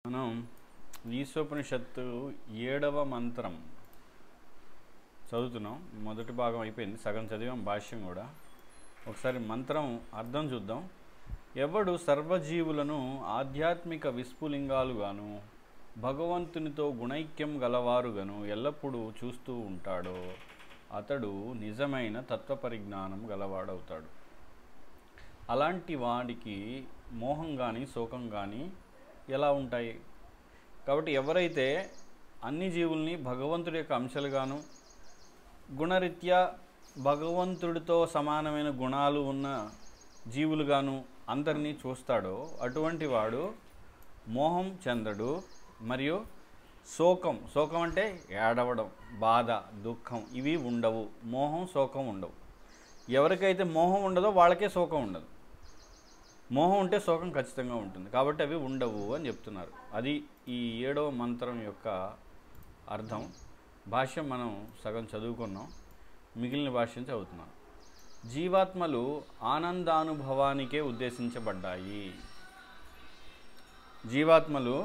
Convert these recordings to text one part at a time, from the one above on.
మనం ఈశోపనిషత్తు 7వ మంత్రం చదువుతున్నాం. మొదటి భాగం అయిపోయింది, సగం చదివాం, భాష్యం కూడా. ఒకసారి మంత్రం అర్థం చూద్దాం. ఎవడు సర్వజీవులను ఆధ్యాత్మిక విస్ఫులింగాలుగాను భగవంతునితో గుణైక్యం గలవారుగాను ఎల్లప్పుడూ చూస్తూ ఉంటాడో అతడు నిజమైన తత్వపరిజ్ఞానం గలవాడవుతాడు. అలాంటి వాడికి మోహం కానీ శోకం కానీ ఎలా ఉంటాయి? కాబట్టి ఎవరైతే అన్ని జీవుల్ని భగవంతుడి యొక్క అంశాలుగాను గుణరీత్యా భగవంతుడితో సమానమైన గుణాలు ఉన్న జీవులుగాను అందరినీ చూస్తాడో అటువంటి వాడు మోహం చెందడు. మరియు శోకం అంటే ఏడవడం, బాధ, దుఃఖం ఇవి ఉండవు. మోహం శోకం ఉండవు. ఎవరికైతే మోహం ఉండదో వాళ్ళకే శోకం ఉండదు. మోహం ఉంటే శోకం ఖచ్చితంగా ఉంటుంది. కాబట్టి అవి ఉండవు అని చెప్తున్నారు. అది ఈ 7వ మంత్రం యొక్క అర్థం. భాష్యం మనం సగం చదువుకున్నాం, మిగిలిన భాష్యం చదువుతున్నాం. జీవాత్మలు ఆనందానుభవానికే ఉద్దేశించబడ్డాయి. జీవాత్మలు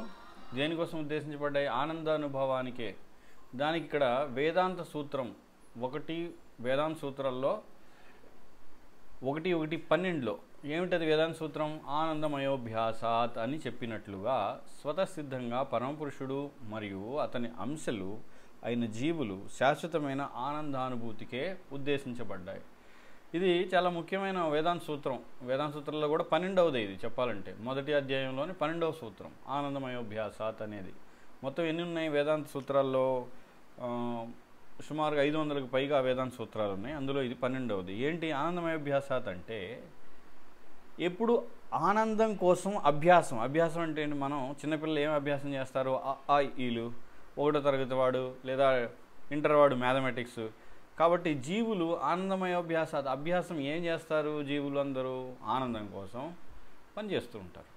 దేనికోసం ఉద్దేశించబడ్డాయి? ఆనందానుభవానికే. దానికి ఇక్కడ వేదాంత సూత్రం 1 వేదాంత సూత్రాల్లో 1:12 ఏమిటది వేదాంత సూత్రం? ఆనందమయోభ్యాసాత్ అని చెప్పినట్లుగా స్వతసిద్ధంగా పరమపురుషుడు మరియు అతని అంశలు అయిన జీవులు శాశ్వతమైన ఆనందానుభూతికే ఉద్దేశించబడ్డాయి. ఇది చాలా ముఖ్యమైన వేదాంత సూత్రం. వేదాంత సూత్రంలో కూడా 12వది ఇది చెప్పాలంటే. మొదటి అధ్యాయంలోని 12వ సూత్రం ఆనందమయోభ్యాసాత్ అనేది. మొత్తం ఎన్ని ఉన్నాయి వేదాంత సూత్రాల్లో? సుమారుగా 500కు పైగా వేదాంత సూత్రాలు ఉన్నాయి. అందులో ఇది 12వది. ఏంటి ఆనందమయోభ్యాసాత్ అంటే? ఎప్పుడు ఆనందం కోసం అభ్యాసం. అభ్యాసం అంటే ఏంటి? మనం చిన్నపిల్లలు ఏం అభ్యాసం చేస్తారు? ఆ ఈలు 1వ తరగతి వాడు లేదా ఇంటర్ వాడు మ్యాథమెటిక్స్. కాబట్టి జీవులు ఆనందమయోభ్యాసాత్ అభ్యాసం ఏం చేస్తారు? జీవులు అందరూ ఆనందం కోసం పని చేస్తూ ఉంటారు.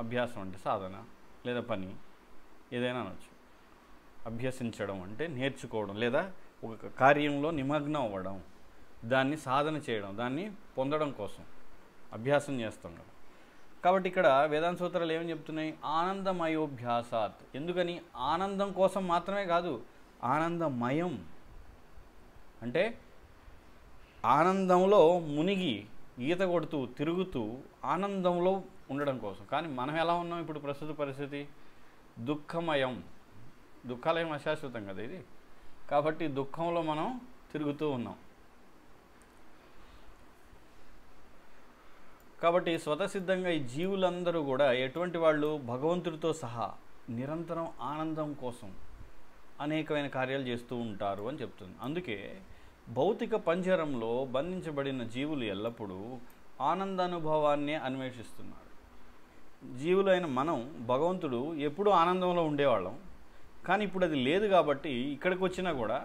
అభ్యాసం అంటే సాధన లేదా పని, ఏదైనా అనొచ్చు. అభ్యసించడం అంటే నేర్చుకోవడం లేదా ఒక కార్యంలో నిమగ్నం అవ్వడం, దాన్ని సాధన చేయడం, దాన్ని పొందడం కోసం అభ్యాసం చేస్తాం కదా. కాబట్టి ఇక్కడ వేదాంత సూత్రాలు ఏమని చెప్తున్నాయి? ఆనందమయోభ్యాసాత్. ఎందుకని? ఆనందం కోసం మాత్రమే కాదు, ఆనందమయం అంటే ఆనందంలో మునిగి ఈత కొడుతూ తిరుగుతూ ఆనందంలో ఉండడం కోసం. కానీ మనం ఎలా ఉన్నాం ఇప్పుడు? ప్రస్తుత పరిస్థితి దుఃఖమయం. దుఃఖాలయం అశాశ్వతం కదా ఇది. కాబట్టి దుఃఖంలో మనం తిరుగుతూ ఉన్నాం. కాబట్టి స్వతసిద్ధంగా ఈ జీవులందరూ కూడా ఎటువంటి వాళ్ళు? భగవంతుడితో సహా నిరంతరం ఆనందం కోసం అనేకమైన కార్యాలు చేస్తూ ఉంటారు అని చెప్తుంది. అందుకే భౌతిక పంజరంలో బంధించబడిన జీవులు ఎల్లప్పుడూ ఆనందానుభవాన్నే అన్వేషిస్తున్నారు. జీవులైన మనం, భగవంతుడు ఎప్పుడూ ఆనందంలో ఉండేవాళ్ళం. కానీ ఇప్పుడు అది లేదు. కాబట్టి ఇక్కడికి వచ్చినా కూడా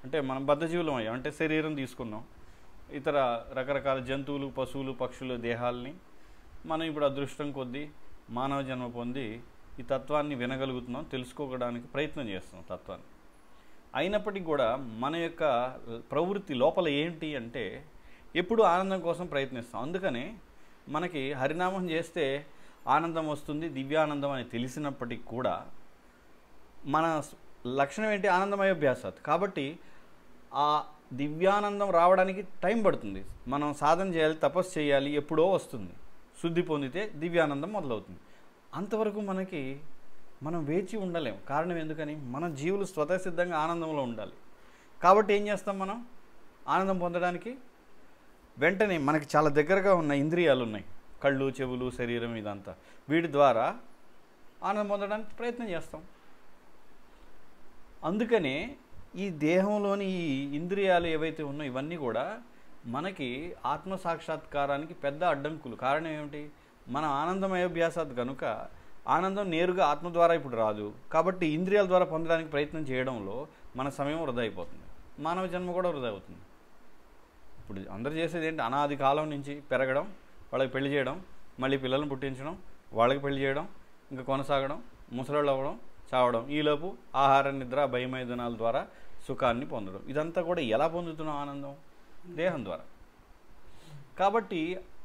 అంటే మనం బద్ధజీవులం అయ్యాం. అంటే శరీరం తీసుకున్నాం, ఇతర రకరకాల జంతువులు, పశువులు, పక్షుల దేహాలని మనం ఇప్పుడు అదృష్టం కొద్దీ మానవ జన్మ పొంది ఈ తత్వాన్ని వినగలుగుతున్నాం, తెలుసుకోవడానికి ప్రయత్నం చేస్తున్నాం తత్వాన్ని. అయినప్పటికీ కూడా మన యొక్క ప్రవృత్తి లోపల ఏంటి అంటే ఎప్పుడు ఆనందం కోసం ప్రయత్నిస్తాం. అందుకనే మనకి హరినామం చేస్తే ఆనందం వస్తుంది, దివ్యానందం అని తెలిసినప్పటికీ కూడా మన లక్షణం ఏంటి? ఆనందమయోభ్యాసాత్. కాబట్టి ఆ దివ్యానందం రావడానికి టైం పడుతుంది. మనం సాధన చేయాలి, తపస్సు చేయాలి, ఎప్పుడో వస్తుంది. శుద్ధి పొందితే దివ్యానందం మొదలవుతుంది. అంతవరకు మనం వేచి ఉండలేం. కారణం ఎందుకని? మన జీవులు స్వతసిద్ధంగా ఆనందంలో ఉండాలి. కాబట్టి ఏం చేస్తాం? మనం ఆనందం పొందడానికి వెంటనే మనకి చాలా దగ్గరగా ఉన్న ఇంద్రియాలు ఉన్నాయి, కళ్ళు, చెవులు, శరీరం, ఇదంతా. వీటి ద్వారా ఆనందం పొందడానికి ప్రయత్నం చేస్తాం. అందుకనే ఈ దేహంలోని ఈ ఇంద్రియాలు ఏవైతే ఉన్నాయో ఇవన్నీ కూడా మనకి ఆత్మసాక్షాత్కారానికి పెద్ద అడ్డంకులు. కారణం ఏమిటి? మన ఆనందమయోభ్యాసాత్ కనుక ఆనందం నేరుగా ఆత్మ ద్వారా ఇప్పుడు రాదు. కాబట్టి ఇంద్రియాల ద్వారా పొందడానికి ప్రయత్నం చేయడంలో మన సమయం వృధా అయిపోతుంది, మానవ జన్మ కూడా వృధా అవుతుంది. ఇప్పుడు అందరూ చేసేది ఏంటి? అనాది కాలం నుంచి పెరగడం, వాళ్ళకి పెళ్లి చేయడం, మళ్ళీ పిల్లలను పుట్టించడం, వాళ్ళకి పెళ్లి చేయడం, ఇంకా కొనసాగడం, ముసలోళ్ళు అవ్వడం, చావడం, ఈలోపు ఆహార, నిద్ర, భయమైదనాల ద్వారా సుఖాన్ని పొందడం. ఇదంతా కూడా ఎలా పొందుతున్నాం ఆనందం? దేహం ద్వారా. కాబట్టి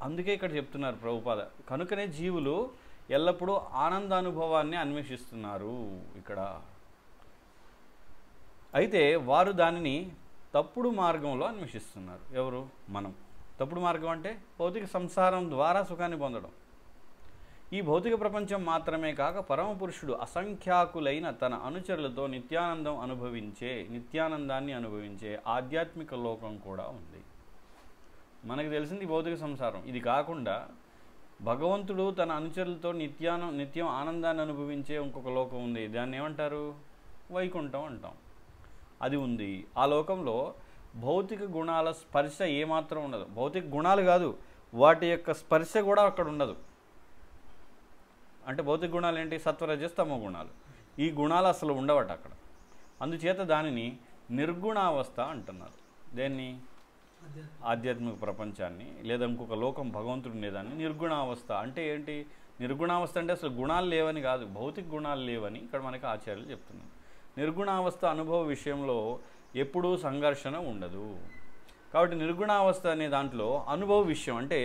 అందుకే ఇక్కడ చెప్తున్నారు ప్రభుపాద. కనుకనే జీవులు ఎల్లప్పుడూ ఆనందానుభవాన్ని అన్వేషిస్తున్నారు ఇక్కడ. అయితే వారు దానిని తప్పుడు మార్గంలో అన్వేషిస్తున్నారు. ఎవరు? మనం. తప్పుడు మార్గం అంటే భౌతిక సంసారం ద్వారా సుఖాన్ని పొందడం. ఈ భౌతిక ప్రపంచం మాత్రమే కాక పరమపురుషుడు అసంఖ్యాకులైన తన అనుచరులతో నిత్యానందాన్ని అనుభవించే ఆధ్యాత్మిక లోకం కూడా ఉంది. మనకు తెలిసింది భౌతిక సంసారం. ఇది కాకుండా భగవంతుడు తన అనుచరులతో నిత్యం ఆనందాన్ని అనుభవించే ఇంకొక లోకం ఉంది. దాన్ని ఏమంటారు? వైకుంఠం అంటాం. అది ఉంది. ఆ లోకంలో భౌతిక గుణాల స్పర్శ ఏమాత్రం ఉండదు. భౌతిక గుణాలు కాదు, వాటి యొక్క స్పర్శ కూడా అక్కడ ఉండదు. అంటే భౌతిక గుణాలు ఏంటి? సత్వరజస్తమో గుణాలు. ఈ గుణాలు అసలు ఉండవట అక్కడ. అందుచేత దానిని నిర్గుణావస్థ అంటున్నారు. దేన్ని? ఆధ్యాత్మిక ప్రపంచాన్ని, లేదా ఇంకొక లోకం భగవంతుడు ఉండేదాన్ని నిర్గుణావస్థ అంటే ఏంటి? నిర్గుణావస్థ అంటే అసలు గుణాలు లేవని కాదు, భౌతిక గుణాలు లేవని ఇక్కడ మనకి ఆచార్యులు చెప్తున్నారు. నిర్గుణావస్థ అనుభవ విషయంలో ఎప్పుడూ సంఘర్షణ ఉండదు. కాబట్టి నిర్గుణావస్థ అనే దాంట్లో అనుభవ విషయం అంటే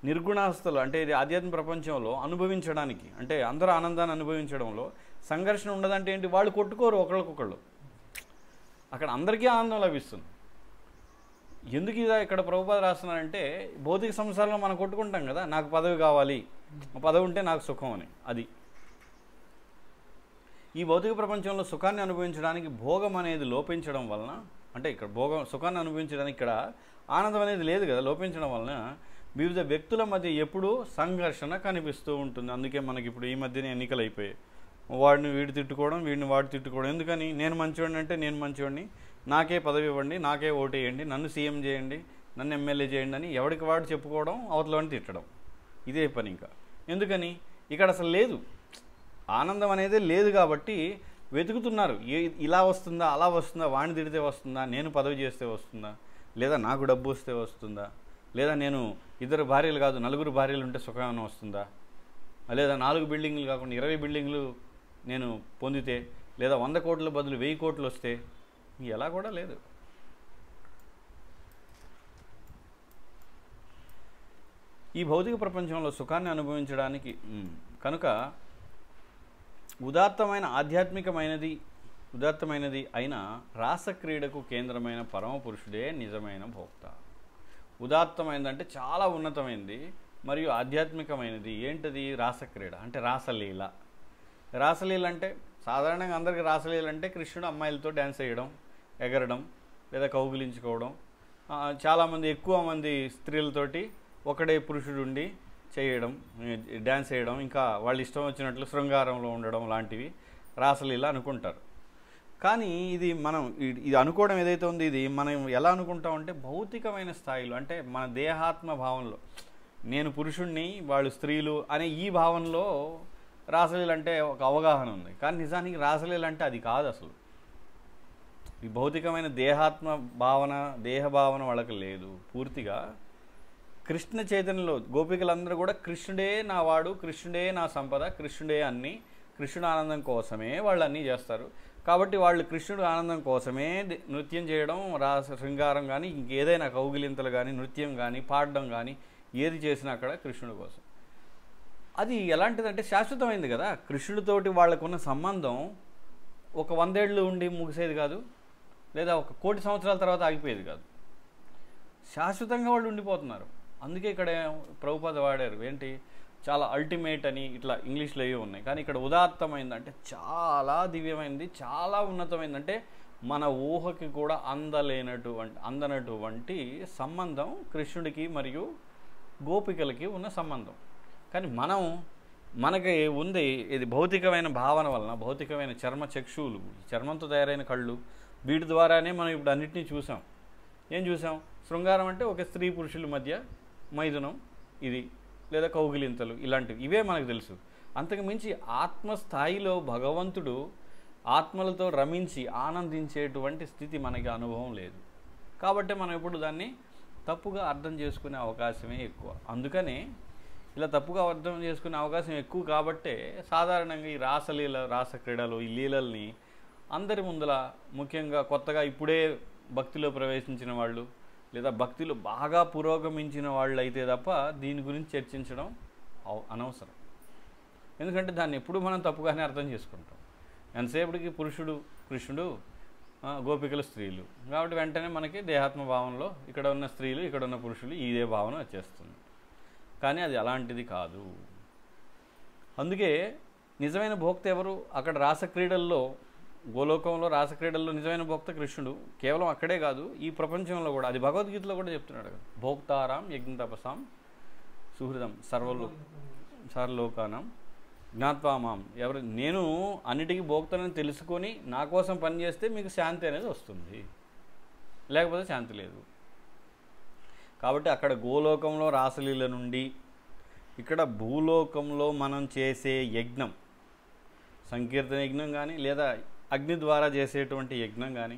నిర్గుణావస్థలో అంటే ఇది ఆధ్యాత్మిక ప్రపంచంలో అనుభవించడానికి, అంటే అందరూ ఆనందాన్ని అనుభవించడంలో సంఘర్షణ ఉండదంటే ఏంటి? వాళ్ళు కొట్టుకోరు ఒకళ్ళకొకళ్ళు, అక్కడ అందరికీ ఆనందం లభిస్తుంది. ఎందుకు ఇదా ఇక్కడ ప్రభుపాద రాస్తున్నారంటే, భౌతిక సంసారంలో మనం కొట్టుకుంటాం కదా, నాకు పదవి కావాలి, పదవి ఉంటే నాకు సుఖం అని. అది ఈ భౌతిక ప్రపంచంలో సుఖాన్ని అనుభవించడానికి భోగం అనేది లోపించడం వలన, అంటే ఇక్కడ సుఖాన్ని అనుభవించడానికి ఇక్కడ ఆనందం అనేది లేదు కదా, లోపించడం వలన వివిధ వ్యక్తుల మధ్య ఎప్పుడూ సంఘర్షణ కనిపిస్తూ ఉంటుంది. అందుకే మనకి ఇప్పుడు ఈ మధ్యనే ఎన్నికలు అయిపోయాయి. వాడిని వీడు తిట్టుకోవడం, వీడిని వాడు తిట్టుకోవడం. ఎందుకని? నేను మంచివాడిని అంటే నేను మంచివాడిని, నాకే పదవి ఇవ్వండి, నాకే ఓటు వేయండి, నన్ను సీఎం చేయండి, నన్ను ఎమ్మెల్యే చేయండి అని ఎవరికి వాడు చెప్పుకోవడం, అవతలని తిట్టడం. ఇదే పని. ఇంకా ఎందుకని? ఇక్కడ అసలు లేదు, ఆనందం అనేది లేదు. కాబట్టి వెతుకుతున్నారు, ఇలా వస్తుందా, అలా వస్తుందా, వాడిని తిడితే వస్తుందా, నేను పదవి చేస్తే వస్తుందా, లేదా నాకు డబ్బు వస్తే వస్తుందా, లేదా నేను 2 భార్యలు కాదు 4 భార్యలు ఉంటే సుఖం వస్తుందా, లేదా 4 బిల్డింగ్లు కాకుండా 20 బిల్డింగ్లు నేను పొందితే, లేదా 100 కోట్ల బదులు 1000 కోట్లు వస్తే, ఎలా కూడా లేదు. ఈ భౌతిక ప్రపంచంలో సుఖాన్ని అనుభవించడానికి కనుక ఉదాత్తమైనది అయిన రాసక్రీడకు కేంద్రమైన పరమపురుషుడే నిజమైన భోక్త. ఉదాత్తమైనదంటే చాలా ఉన్నతమైనది మరియు ఆధ్యాత్మికమైనది. ఏంటది? రాసక్రీడ అంటే రాసలీల. రాసలీల అంటే సాధారణంగా అందరికీ రాసలీల అంటే కృష్ణుడు అమ్మాయిలతో డ్యాన్స్ వేయడం, ఎగరడం, లేదా కౌగిలించుకోవడం. చాలామంది ఎక్కువ మంది స్త్రీలతోటి ఒకడే పురుషుడు ఉండి చేయడం, డ్యాన్స్ వేయడం, ఇంకా వాళ్ళు ఇష్టం వచ్చినట్లు శృంగారంలో ఉండడం లాంటివి రాసలీల అనుకుంటారు. కానీ ఇది అనుకోవడం ఏదైతే ఉందో, ఇది మనం ఎలా అనుకుంటామంటే భౌతికమైన స్థాయిలో, అంటే మన దేహాత్మ భావంలో, నేను పురుషుణ్ణి వాళ్ళు స్త్రీలు అనే ఈ భావనలో రాసలీల అంటే ఒక అవగాహన ఉంది. కానీ నిజానికి రాసలీల అంటే అది కాదు. అసలు ఈ భౌతికమైన దేహాత్మ భావన, దేహ భావన వాళ్ళకి లేదు. పూర్తిగా కృష్ణ చైతన్యంలో గోపికలందరూ కూడా కృష్ణుడే నా వాడు, కృష్ణుడే నా సంపద, కృష్ణుడే అన్నీ, కృష్ణుడు ఆనందం కోసమే వాళ్ళు అన్నీ చేస్తారు. కాబట్టి వాళ్ళు కృష్ణుడు ఆనందం కోసమే నృత్యం చేయడం, శృంగారం కానీ ఇంకేదైనా కౌగిలింతలు కానీ నృత్యం కానీ పాడడం కానీ ఏది చేసినా అక్కడ కృష్ణుడి కోసం. అది ఎలాంటిదంటే శాశ్వతమైంది కదా. కృష్ణుడితోటి వాళ్ళకున్న సంబంధం ఒక 100 ఏళ్ళు ఉండి ముగిసేది కాదు, లేదా 1 కోటి సంవత్సరాల తర్వాత ఆగిపోయేది కాదు. శాశ్వతంగా వాళ్ళు ఉండిపోతున్నారు. అందుకే ఇక్కడ ప్రభుపాద వాడారు ఏంటి, చాలా అల్టిమేట్ అని ఇట్లా ఇంగ్లీష్లో ఏవి ఉన్నాయి. కానీ ఇక్కడ ఉదాత్తమైంది అంటే చాలా దివ్యమైనది, చాలా ఉన్నతమైంది. అంటే మన ఊహకి కూడా అందనటువంటి సంబంధం కృష్ణుడికి మరియు గోపికలకి ఉన్న సంబంధం. కానీ మనకి ఉంది ఇది భౌతికమైన భావన వలన, భౌతికమైన చర్మచక్షువులు, చర్మంతో తయారైన కళ్ళు, వీటి ద్వారానే మనం ఇప్పుడు అన్నిటినీ చూసాం. ఏం చూసాం? శృంగారం అంటే ఒక స్త్రీ పురుషుల మధ్య మైథునం, ఇది, లేదా కౌగిలింతలు, ఇలాంటివి, ఇవే మనకు తెలుసు. అంతకు మించి ఆత్మస్థాయిలో భగవంతుడు ఆత్మలతో రమించి ఆనందించేటువంటి స్థితి మనకి అనుభవం లేదు. కాబట్టి మనం ఇప్పుడు దాన్ని తప్పుగా అర్థం చేసుకునే అవకాశమే ఎక్కువ. అందుకనే ఇలా తప్పుగా అర్థం చేసుకునే అవకాశం ఎక్కువ కాబట్టే సాధారణంగా ఈ రాసక్రీడలు, ఈ లీలల్ని అందరి ముందల, ముఖ్యంగా కొత్తగా ఇప్పుడే భక్తిలో ప్రవేశించిన వాళ్ళు, లేదా భక్తిలో బాగా పురోగమించిన వాళ్ళు అయితే తప్ప దీని గురించి చర్చించడం అనవసరం. ఎందుకంటే దాన్ని ఎప్పుడు మనం తప్పుగానే అర్థం చేసుకుంటాం. ఎంతసేపటికి పురుషుడు కృష్ణుడు, గోపికలు స్త్రీలు, కాబట్టి వెంటనే మనకి దేహాత్మ భావంలో ఇక్కడ ఉన్న స్త్రీలు ఇక్కడ ఉన్న పురుషులు ఇదే భావన వచ్చేస్తుంది. కానీ అది అలాంటిది కాదు. అందుకే నిజమైన భోక్త ఎవరు? అక్కడ రాసక్రీడల్లో, గోలోకంలో రాసక్రీడల్లో నిజమైన భోక్త కృష్ణుడు. కేవలం అక్కడే కాదు, ఈ ప్రపంచంలో కూడా. అది భగవద్గీతలో కూడా చెప్తున్నాడు కదా, భోక్తారాం యజ్ఞ తపసాం సుహృదం సర్వలోకానం జ్ఞాత్వామాం. ఎవరు నేను అన్నిటికీ భోక్తనని తెలుసుకొని నా కోసం పనిచేస్తే మీకు శాంతి అనేది వస్తుంది, లేకపోతే శాంతి లేదు. కాబట్టి అక్కడ గోలోకంలో రాసలీల నుండి ఇక్కడ భూలోకంలో మనం చేసే యజ్ఞం, సంకీర్తన యజ్ఞం కానీ లేదా అగ్ని ద్వారా చేసేటువంటి యజ్ఞం కానీ,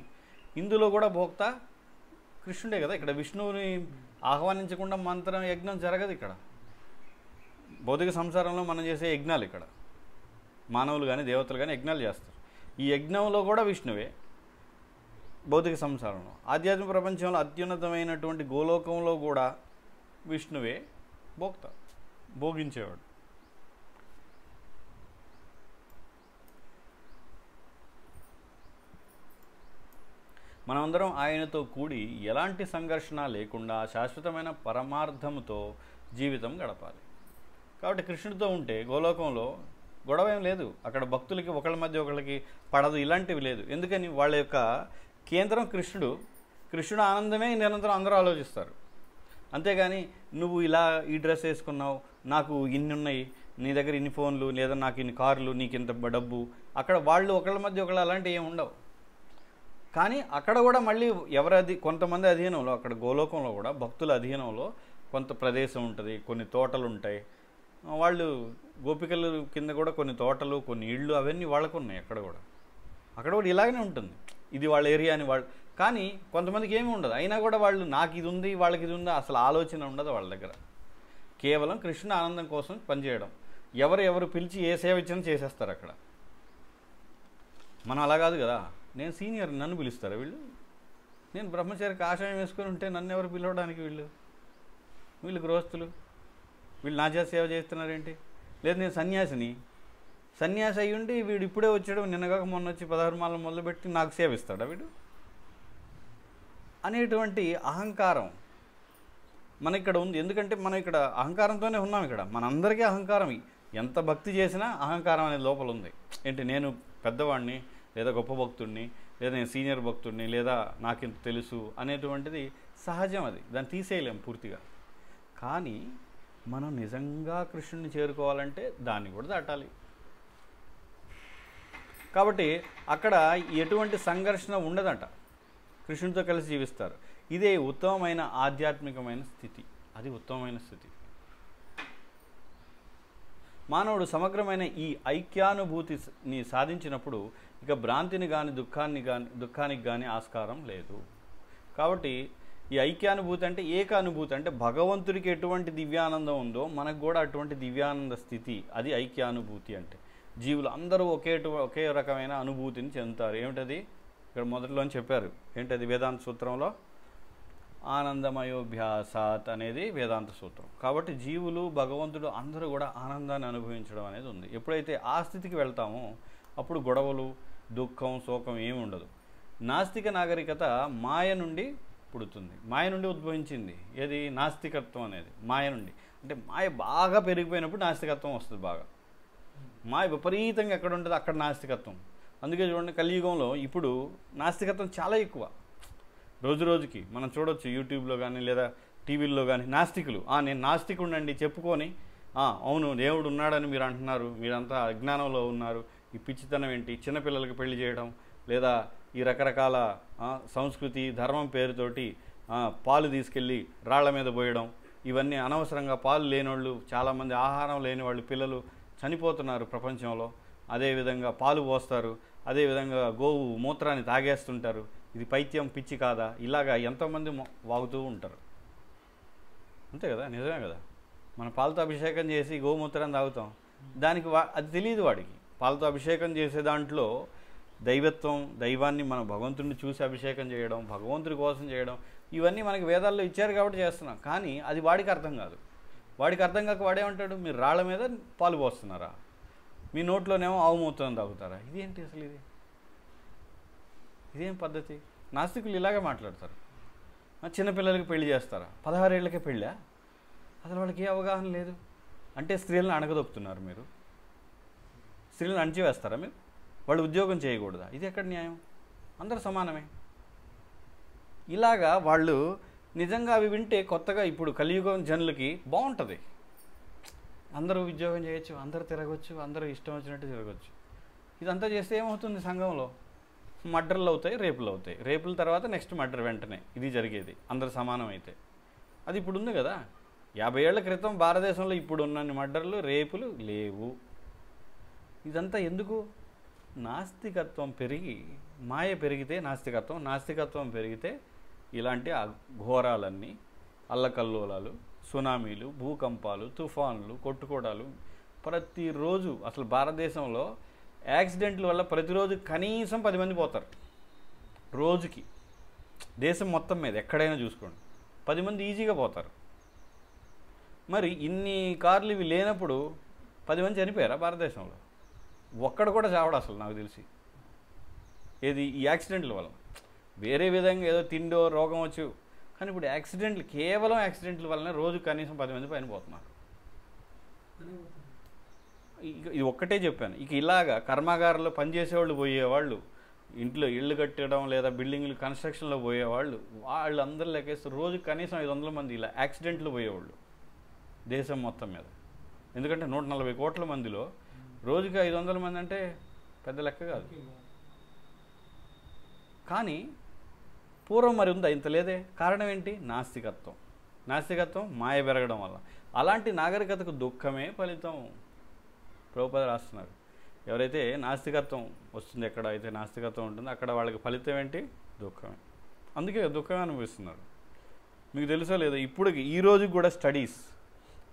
ఇందులో కూడా భోక్త కృష్ణుడే కదా. ఇక్కడ విష్ణువుని ఆహ్వానించకుండా మంత్రం యజ్ఞం జరగదు. ఇక్కడ భౌతిక సంసారంలో మనం చేసే యజ్ఞాలు, ఇక్కడ మానవులు కానీ దేవతలు కానీ యజ్ఞాలు చేస్తారు. ఈ యజ్ఞంలో కూడా విష్ణువే. భౌతిక సంసారంలో, ఆధ్యాత్మిక ప్రపంచంలో అత్యున్నతమైనటువంటి గోలోకంలో కూడా విష్ణువే భోక్త, భోగించేవాడు. మనమందరం ఆయనతో కూడి ఎలాంటి సంఘర్షణ లేకుండా శాశ్వతమైన పరమార్థముతో జీవితం గడపాలి. కాబట్టి కృష్ణుడితో ఉంటే గోలోకంలో గొడవ ఏం లేదు. అక్కడ భక్తులకి ఒకళ్ళ మధ్య ఒకళ్ళకి పడదు, ఇలాంటివి లేదు. ఎందుకని? వాళ్ళ యొక్క కేంద్రం కృష్ణుడు. కృష్ణుడు ఆనందమే నిరంతరం అందరూ ఆలోచిస్తారు. అంతేగాని నువ్వు ఇలా ఈ డ్రెస్ వేసుకున్నావు, నాకు ఇన్ని ఉన్నాయి, నీ దగ్గర ఇన్ని ఫోన్లు, లేదా నాకు ఇన్ని కార్లు, నీకు ఇంత డబ్బు, అక్కడ వాళ్ళు ఒకళ్ళ మధ్య ఒకళ్ళు అలాంటివి ఏమి ఉండవు. కానీ అక్కడ కూడా మళ్ళీ కొంతమంది అధీనంలో, అక్కడ గోలోకంలో కూడా భక్తుల అధీనంలో కొంత ప్రదేశం ఉంటుంది, కొన్ని తోటలు ఉంటాయి. వాళ్ళు గోపికల కింద కూడా కొన్ని తోటలు, కొన్ని ఇళ్ళు, అవన్నీ వాళ్ళకు ఉన్నాయి. అక్కడ కూడా ఇలాగనే ఉంటుంది. ఇది వాళ్ళ ఏరియా అని వాళ్ళు. కానీ కొంతమందికి ఏమీ ఉండదు. అయినా కూడా వాళ్ళు నాకు ఇది ఉంది, వాళ్ళకి ఇది ఉందా, అసలు ఆలోచన ఉండదు వాళ్ళ దగ్గర. కేవలం కృష్ణ ఆనందం కోసం పనిచేయడం. ఎవరు పిలిచి ఏ సేవ ఇచ్చినా చేసేస్తారు అక్కడ. మనం అలా కాదు కదా. నేను సీనియర్, నన్ను పిలుస్తారా వీళ్ళు? నేను బ్రహ్మచారి కాషాయం వేసుకొని ఉంటే నన్ను ఎవరు పిలవడానికి? వీళ్ళు గృహస్థులు, వీళ్ళు నా చేత సేవ చేస్తున్నారేంటి? లేదు నేను సన్యాసి అయ్యి ఉండి వీడు ఇప్పుడే వచ్చాడు, నిన్నగాక మొన్న వచ్చి 16 మాలలు మొదలుపెట్టి నాకు సేవ ఇస్తాడా వీడు అనేటువంటి అహంకారం మన ఇక్కడ ఉంది. ఎందుకంటే మనం ఇక్కడ అహంకారంతోనే ఉన్నాం. ఇక్కడ మనందరికీ అహంకారం, ఎంత భక్తి చేసినా అహంకారం అనేది లోపల ఉంది. ఏంటి, నేను పెద్దవాడిని, లేదా గొప్ప భక్తుడిని, లేదా నేను సీనియర్ భక్తుడిని, లేదా నాకింత తెలుసు అనేటువంటిది సహజం. అది దాన్ని తీసేయలేం పూర్తిగా. కానీ మనం నిజంగా కృష్ణుని చేరుకోవాలంటే దాన్ని కూడా దాటాలి. కాబట్టి అక్కడ ఎటువంటి సంఘర్షణ ఉండదంట. కృష్ణునితో కలిసి జీవిస్తారు. ఇదే ఉత్తమమైన ఆధ్యాత్మికమైన స్థితి. అది ఉత్తమమైన స్థితి. మానవుడు సమగ్రమైన ఈ ఐక్యానుభూతిని సాధించినప్పుడు ఇక భ్రాంతిని కానీ దుఃఖానికి కానీ ఆస్కారం లేదు. కాబట్టి ఈ ఐక్యానుభూతి అంటే ఏకానుభూతి, అంటే భగవంతుడికి ఎటువంటి దివ్యానందం ఉందో మనకు కూడా అటువంటి దివ్యానంద స్థితి. అది ఐక్యానుభూతి అంటే. జీవులు అందరూ ఒకే రకమైన అనుభూతిని చెందుతారు. ఏమిటది? ఇక్కడ మొదట్లోనే చెప్పారు. ఏంటది? వేదాంత సూత్రంలో ఆనందమయోభ్యాసాత్ అనేది వేదాంత సూత్రం. కాబట్టి జీవులు, భగవంతుడు అందరూ కూడా ఆనందాన్ని అనుభవించడం అనేది ఉంది. ఎప్పుడైతే ఆ స్థితికి వెళ్తామో అప్పుడు గొడవలు, దుఃఖం, శోకం ఏమి ఉండదు. నాస్తిక నాగరికత మాయ నుండి పుడుతుంది, మాయ నుండి ఉద్భవించింది. ఏది? నాస్తికత్వం అనేది మాయ నుండి. అంటే మాయ బాగా పెరిగిపోయినప్పుడు నాస్తికత్వం వస్తుంది. బాగా మాయ విపరీతంగా ఎక్కడ ఉంటుంది అక్కడ నాస్తికత్వం. అందుకే చూడండి, కలియుగంలో ఇప్పుడు నాస్తికత్వం చాలా ఎక్కువ. రోజు రోజుకి మనం చూడొచ్చు యూట్యూబ్లో కానీ లేదా టీవీల్లో కానీ నాస్తికులు, నేను నాస్తికుడినండి చెప్పుకొని, అవును దేవుడు ఉన్నాడని మీరు అంటున్నారు, మీరంతా అజ్ఞానంలో ఉన్నారు, ఈ పిచ్చితనం ఏంటి, చిన్నపిల్లలకి పెళ్లి చేయడం, లేదా ఈ రకరకాల సంస్కృతి ధర్మం పేరుతోటి పాలు తీసుకెళ్ళి రాళ్ల మీద పోయడం, ఇవన్నీ అనవసరంగా. పాలు లేనివాళ్ళు చాలామంది, ఆహారం లేని వాళ్ళు, పిల్లలు చనిపోతున్నారు ప్రపంచంలో. అదేవిధంగా పాలు పోస్తారు, అదేవిధంగా గోవు మూత్రాన్ని తాగేస్తుంటారు. ఇది పైత్యం, పిచ్చి కాదా? ఇలాగా ఎంతోమంది వాగుతూ ఉంటారు. అంతే కదా, నిజమే కదా. మన పాలతో అభిషేకం చేసి గోమూత్రాన్ని తాగుతాం. దానికి అది తెలియదు వాడికి. పాలతో అభిషేకం చేసే దాంట్లో దైవాన్ని మనం భగవంతుడిని చూసి అభిషేకం చేయడం, భగవంతుడి కోసం చేయడం, ఇవన్నీ మనకి వేదాల్లో ఇచ్చారు కాబట్టి చేస్తున్నాం. కానీ అది వాడికి అర్థం కాదు. వాడికి అర్థం కాక వాడేమంటాడు, మీరు రాళ్ల మీద పాలు పోస్తున్నారా? మీ నోట్లోనేమో ఆవు మూత్రం తాగుతారా? ఇదేంటి అసలు? ఇదేం పద్ధతి? నాస్తికులు ఇలాగే మాట్లాడతారు. చిన్నపిల్లలకి పెళ్లి చేస్తారా? 16 ఏళ్ళకే పెళ్ళా? అసలు వాళ్ళకి ఏ అవగాహన లేదు. అంటే స్త్రీలను అణగదొక్కుతున్నారు మీరు. స్త్రీలను అణిచివేస్తారా మీరు? వాళ్ళు ఉద్యోగం చేయకూడదా? ఇది ఎక్కడ న్యాయం? అందరూ సమానమే. ఇలాగా వాళ్ళు నిజంగా అవి వింటే కొత్తగా ఇప్పుడు కలియుగం జనులకి బాగుంటుంది. అందరూ ఉద్యోగం చేయొచ్చు, అందరూ తిరగవచ్చు, అందరూ ఇష్టం వచ్చినట్టు తిరగచ్చు. ఇదంతా చేస్తే ఏమవుతుంది? సంఘంలో మర్డర్లు అవుతాయి, రేపులు అవుతాయి. రేపుల తర్వాత నెక్స్ట్ మర్డర్ వెంటనే. ఇది జరిగేది అందరూ సమానం అయితే. అది ఇప్పుడు ఉంది కదా. 50 ఏళ్ల క్రితం భారతదేశంలో ఇప్పుడు ఉన్న మర్డర్లు, రేపులు లేవు. ఇదంతా ఎందుకు? నాస్తికత్వం పెరిగి, మాయ పెరిగితే నాస్తికత్వం పెరిగితే ఇలాంటి ఘోరాలన్నీ, అల్లకల్లోలాలు, సునామీలు, భూకంపాలు, తుఫాన్లు, కొట్టుకోవడాలు ప్రతిరోజు. అసలు భారతదేశంలో యాక్సిడెంట్ల వల్ల ప్రతిరోజు కనీసం 10 మంది పోతారు రోజుకి. దేశం మొత్తం మీద ఎక్కడైనా చూసుకోండి 10 మంది ఈజీగా పోతారు. మరి ఇన్ని కార్లు ఇవి లేనప్పుడు 10 మంది చనిపోయారా భారతదేశంలో? ఒక్కడు కూడా చావడు అసలు నాకు తెలిసి. ఏది? ఈ యాక్సిడెంట్ల వల్ల. వేరే విధంగా ఏదో తిండో రోగం వచ్చు, కానీ ఇప్పుడు యాక్సిడెంట్లు, కేవలం యాక్సిడెంట్ల వల్లనే రోజు కనీసం 10 మంది పైన పోతున్నారు. ఇది ఒక్కటే చెప్పాను. ఇక ఇలాగా కర్మాగారంలో పనిచేసేవాళ్ళు పోయేవాళ్ళు, ఇంట్లో ఇళ్ళు కట్టడం లేదా బిల్డింగ్లు కన్స్ట్రక్షన్లో పోయేవాళ్ళు, వాళ్ళందరూ లెక్కేస్తే రోజు కనీసం 500 మంది ఇలా యాక్సిడెంట్లు పోయేవాళ్ళు దేశం మొత్తం మీద. ఎందుకంటే 140 కోట్ల మందిలో రోజుకి 500 మంది అంటే పెద్ద లెక్క కాదు. కానీ పూర్వం మరి ఉందా? ఇంత లేదే. కారణం ఏంటి? నాస్తికత్వం మాయ పెరగడం వల్ల. అలాంటి నాగరికతకు దుఃఖమే ఫలితం. ప్రభుపాద రాస్తున్నారు, ఎవరైతే నాస్తికత్వం వస్తుంది, ఎక్కడైతే నాస్తికత్వం ఉంటుందో అక్కడ వాళ్ళకి ఫలితం ఏంటి? దుఃఖమే. అందుకే దుఃఖమే అనుభవిస్తున్నారు. మీకు తెలుసో లేదో, ఇప్పుడు ఈ రోజుకి కూడా స్టడీస్,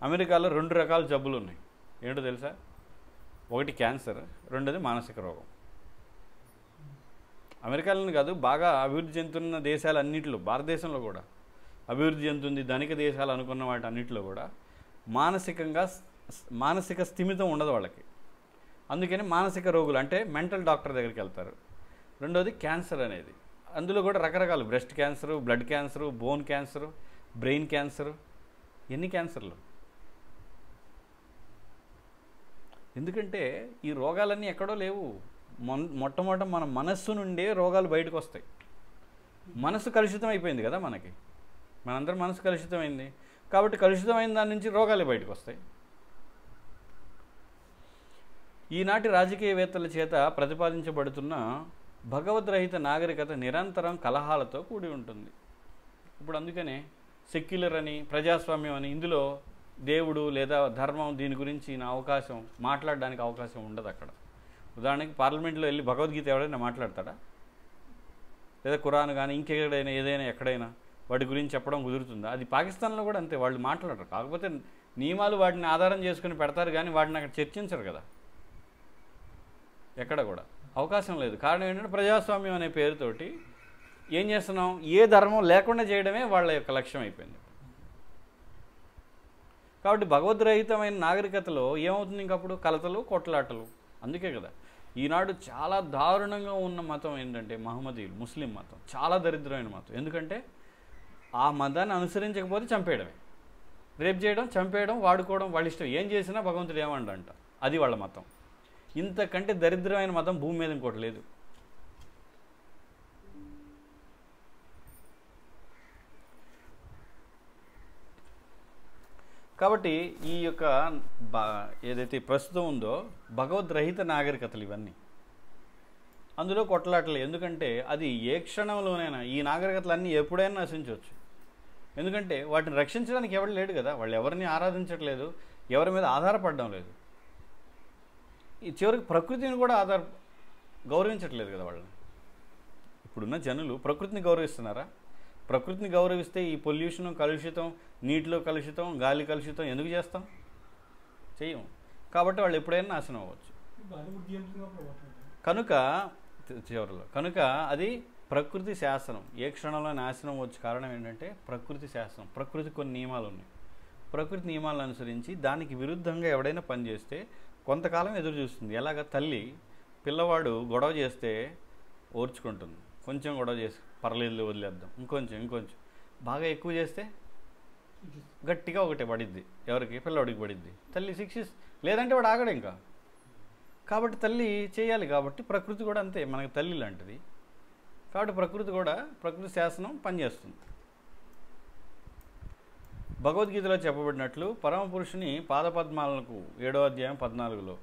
అమెరికాలో 2 రకాల జబ్బులు ఉన్నాయి. ఏంటో తెలుసా? ఒకటి క్యాన్సర్, రెండోది మానసిక రోగం. అమెరికాలోనే కాదు, బాగా అభివృద్ధి చెందుతున్న దేశాలన్నింటిలో, భారతదేశంలో కూడా అభివృద్ధి చెందుతుంది, ధనిక దేశాలు అనుకున్న వాటి అన్నింటిలో కూడా మానసిక స్థిమితం ఉండదు వాళ్ళకి. అందుకని మానసిక రోగులు అంటే మెంటల్ డాక్టర్ దగ్గరికి వెళ్తారు. రెండోది క్యాన్సర్ అనేది, అందులో కూడా రకరకాలు, breast cancer, blood cancer, bone cancer, brain cancer, ఎన్ని క్యాన్సర్లు. ఎందుకంటే ఈ రోగాలన్నీ ఎక్కడో లేవు. మొట్టమొదట మన మనస్సు నుండే రోగాలు బయటకు వస్తాయి. మనసు కలుషితం అయిపోయింది కదా మనకి, మనందరం మనసు కలుషితమైంది కాబట్టి కలుషితమైన దాని నుంచి రోగాలే బయటకు వస్తాయి. ఈనాటి రాజకీయవేత్తల చేత ప్రతిపాదించబడుతున్న భగవద్రహిత నాగరికత నిరంతరం కలహాలతో కూడి ఉంటుంది. ఇప్పుడు అందుకనే సెక్యులర్ అని, ప్రజాస్వామ్యం అని, ఇందులో దేవుడు లేదా ధర్మం దీని గురించి అవకాశం మాట్లాడడానికి అవకాశం ఉండదు అక్కడ. ఉదాహరణకి పార్లమెంట్లో వెళ్ళి భగవద్గీత ఎవరైనా మాట్లాడతాడా? లేదా ఖురాన్ కానీ ఇంకెక్కడైనా ఏదైనా ఎక్కడైనా వాటి గురించి చెప్పడం కుదురుతుందా? అది పాకిస్తాన్లో కూడా అంతే, వాళ్ళు మాట్లాడరు. కాకపోతే నియమాలు వాటిని ఆధారం చేసుకుని పెడతారు, కానీ వాటిని అక్కడ చర్చించరు కదా. ఎక్కడ కూడా అవకాశం లేదు. కారణం ఏంటంటే ప్రజాస్వామ్యం అనే పేరుతోటి ఏం చేస్తున్నాం? ఏ ధర్మం లేకుండా చేయడమే వాళ్ళ యొక్క లక్ష్యం అయిపోయింది. కాబట్టి భగవద్రహితమైన నాగరికతలో ఏమవుతుంది? ఇంకప్పుడు కలతలు, కొట్లాటలు. అందుకే కదా ఈనాడు చాలా దారుణంగా ఉన్న మతం ఏంటంటే మహమ్మదీయులు, ముస్లిం మతం. చాలా దరిద్రమైన మతం. ఎందుకంటే ఆ మతాన్ని అనుసరించకపోతే చంపేయడమే, రేపు చేయడం, చంపేయడం, వాడుకోవడం, వాళ్ళ ఇష్టం. ఏం చేసినా భగవంతుడు ఏమండంట, అది వాళ్ళ మతం. ఇంతకంటే దరిద్రమైన మతం భూమి మీద ఇంకోటి లేదు. కాబట్టి ఈ యొక్క ఏదైతే ప్రస్తుతం ఉందో భగవద్రహిత నాగరికతలు ఇవన్నీ, అందులో కొట్లాటలు. ఎందుకంటే అది ఏ క్షణంలోనైనా ఈ నాగరికతలన్నీ ఎప్పుడైనా నశించవచ్చు. ఎందుకంటే వాటిని రక్షించడానికి ఎవరు లేడు కదా, వాళ్ళు ఎవరిని ఆరాధించట్లేదు, ఎవరి మీద ఆధారపడడం లేదు. ఈ చివరికి ప్రకృతిని కూడా గౌరవించట్లేదు కదా వాళ్ళని. ఇప్పుడున్న జనులు ప్రకృతిని గౌరవిస్తున్నారా? ప్రకృతిని గౌరవిస్తే ఈ పొల్యూషన్, కలుషితం, నీటిలో కలుషితం, గాలి కలుషితం ఎందుకు చేస్తాం? చెయ్యం. కాబట్టి వాళ్ళు ఎప్పుడైనా నాశనం అవ్వచ్చు. కనుక అది ప్రకృతి శాసనం. ఏ క్షణంలో నాశనం అవ్వచ్చు. కారణం ఏంటంటే ప్రకృతి శాసనం. ప్రకృతి కొన్ని నియమాలు ఉన్నాయి. ప్రకృతి నియమాలను అనుసరించి దానికి విరుద్ధంగా ఎవడైనా పనిచేస్తే కొంతకాలం ఎదురు చూస్తుంది. ఎలాగ తల్లి పిల్లవాడు గొడవ చేస్తే ఓర్చుకుంటుంది, కొంచెం గొడవ చేసి పర్లేదు వదిలేద్దాం, ఇంకొంచెం బాగా ఎక్కువ చేస్తే గట్టిగా ఒకటే పడిద్ది. ఎవరికి? పిల్లవాడికి పడిద్ది. తల్లి లేదంటే వాడు ఆగడు ఇంకా. కాబట్టి తల్లి చేయాలి. కాబట్టి ప్రకృతి కూడా అంతే, మనకి తల్లి లాంటిది. కాబట్టి ప్రకృతి శాసనం పనిచేస్తుంది. భగవద్గీతలో చెప్పబడినట్లు పరమపురుషుని పాదపద్మాలకు 7వ అధ్యాయం 14లో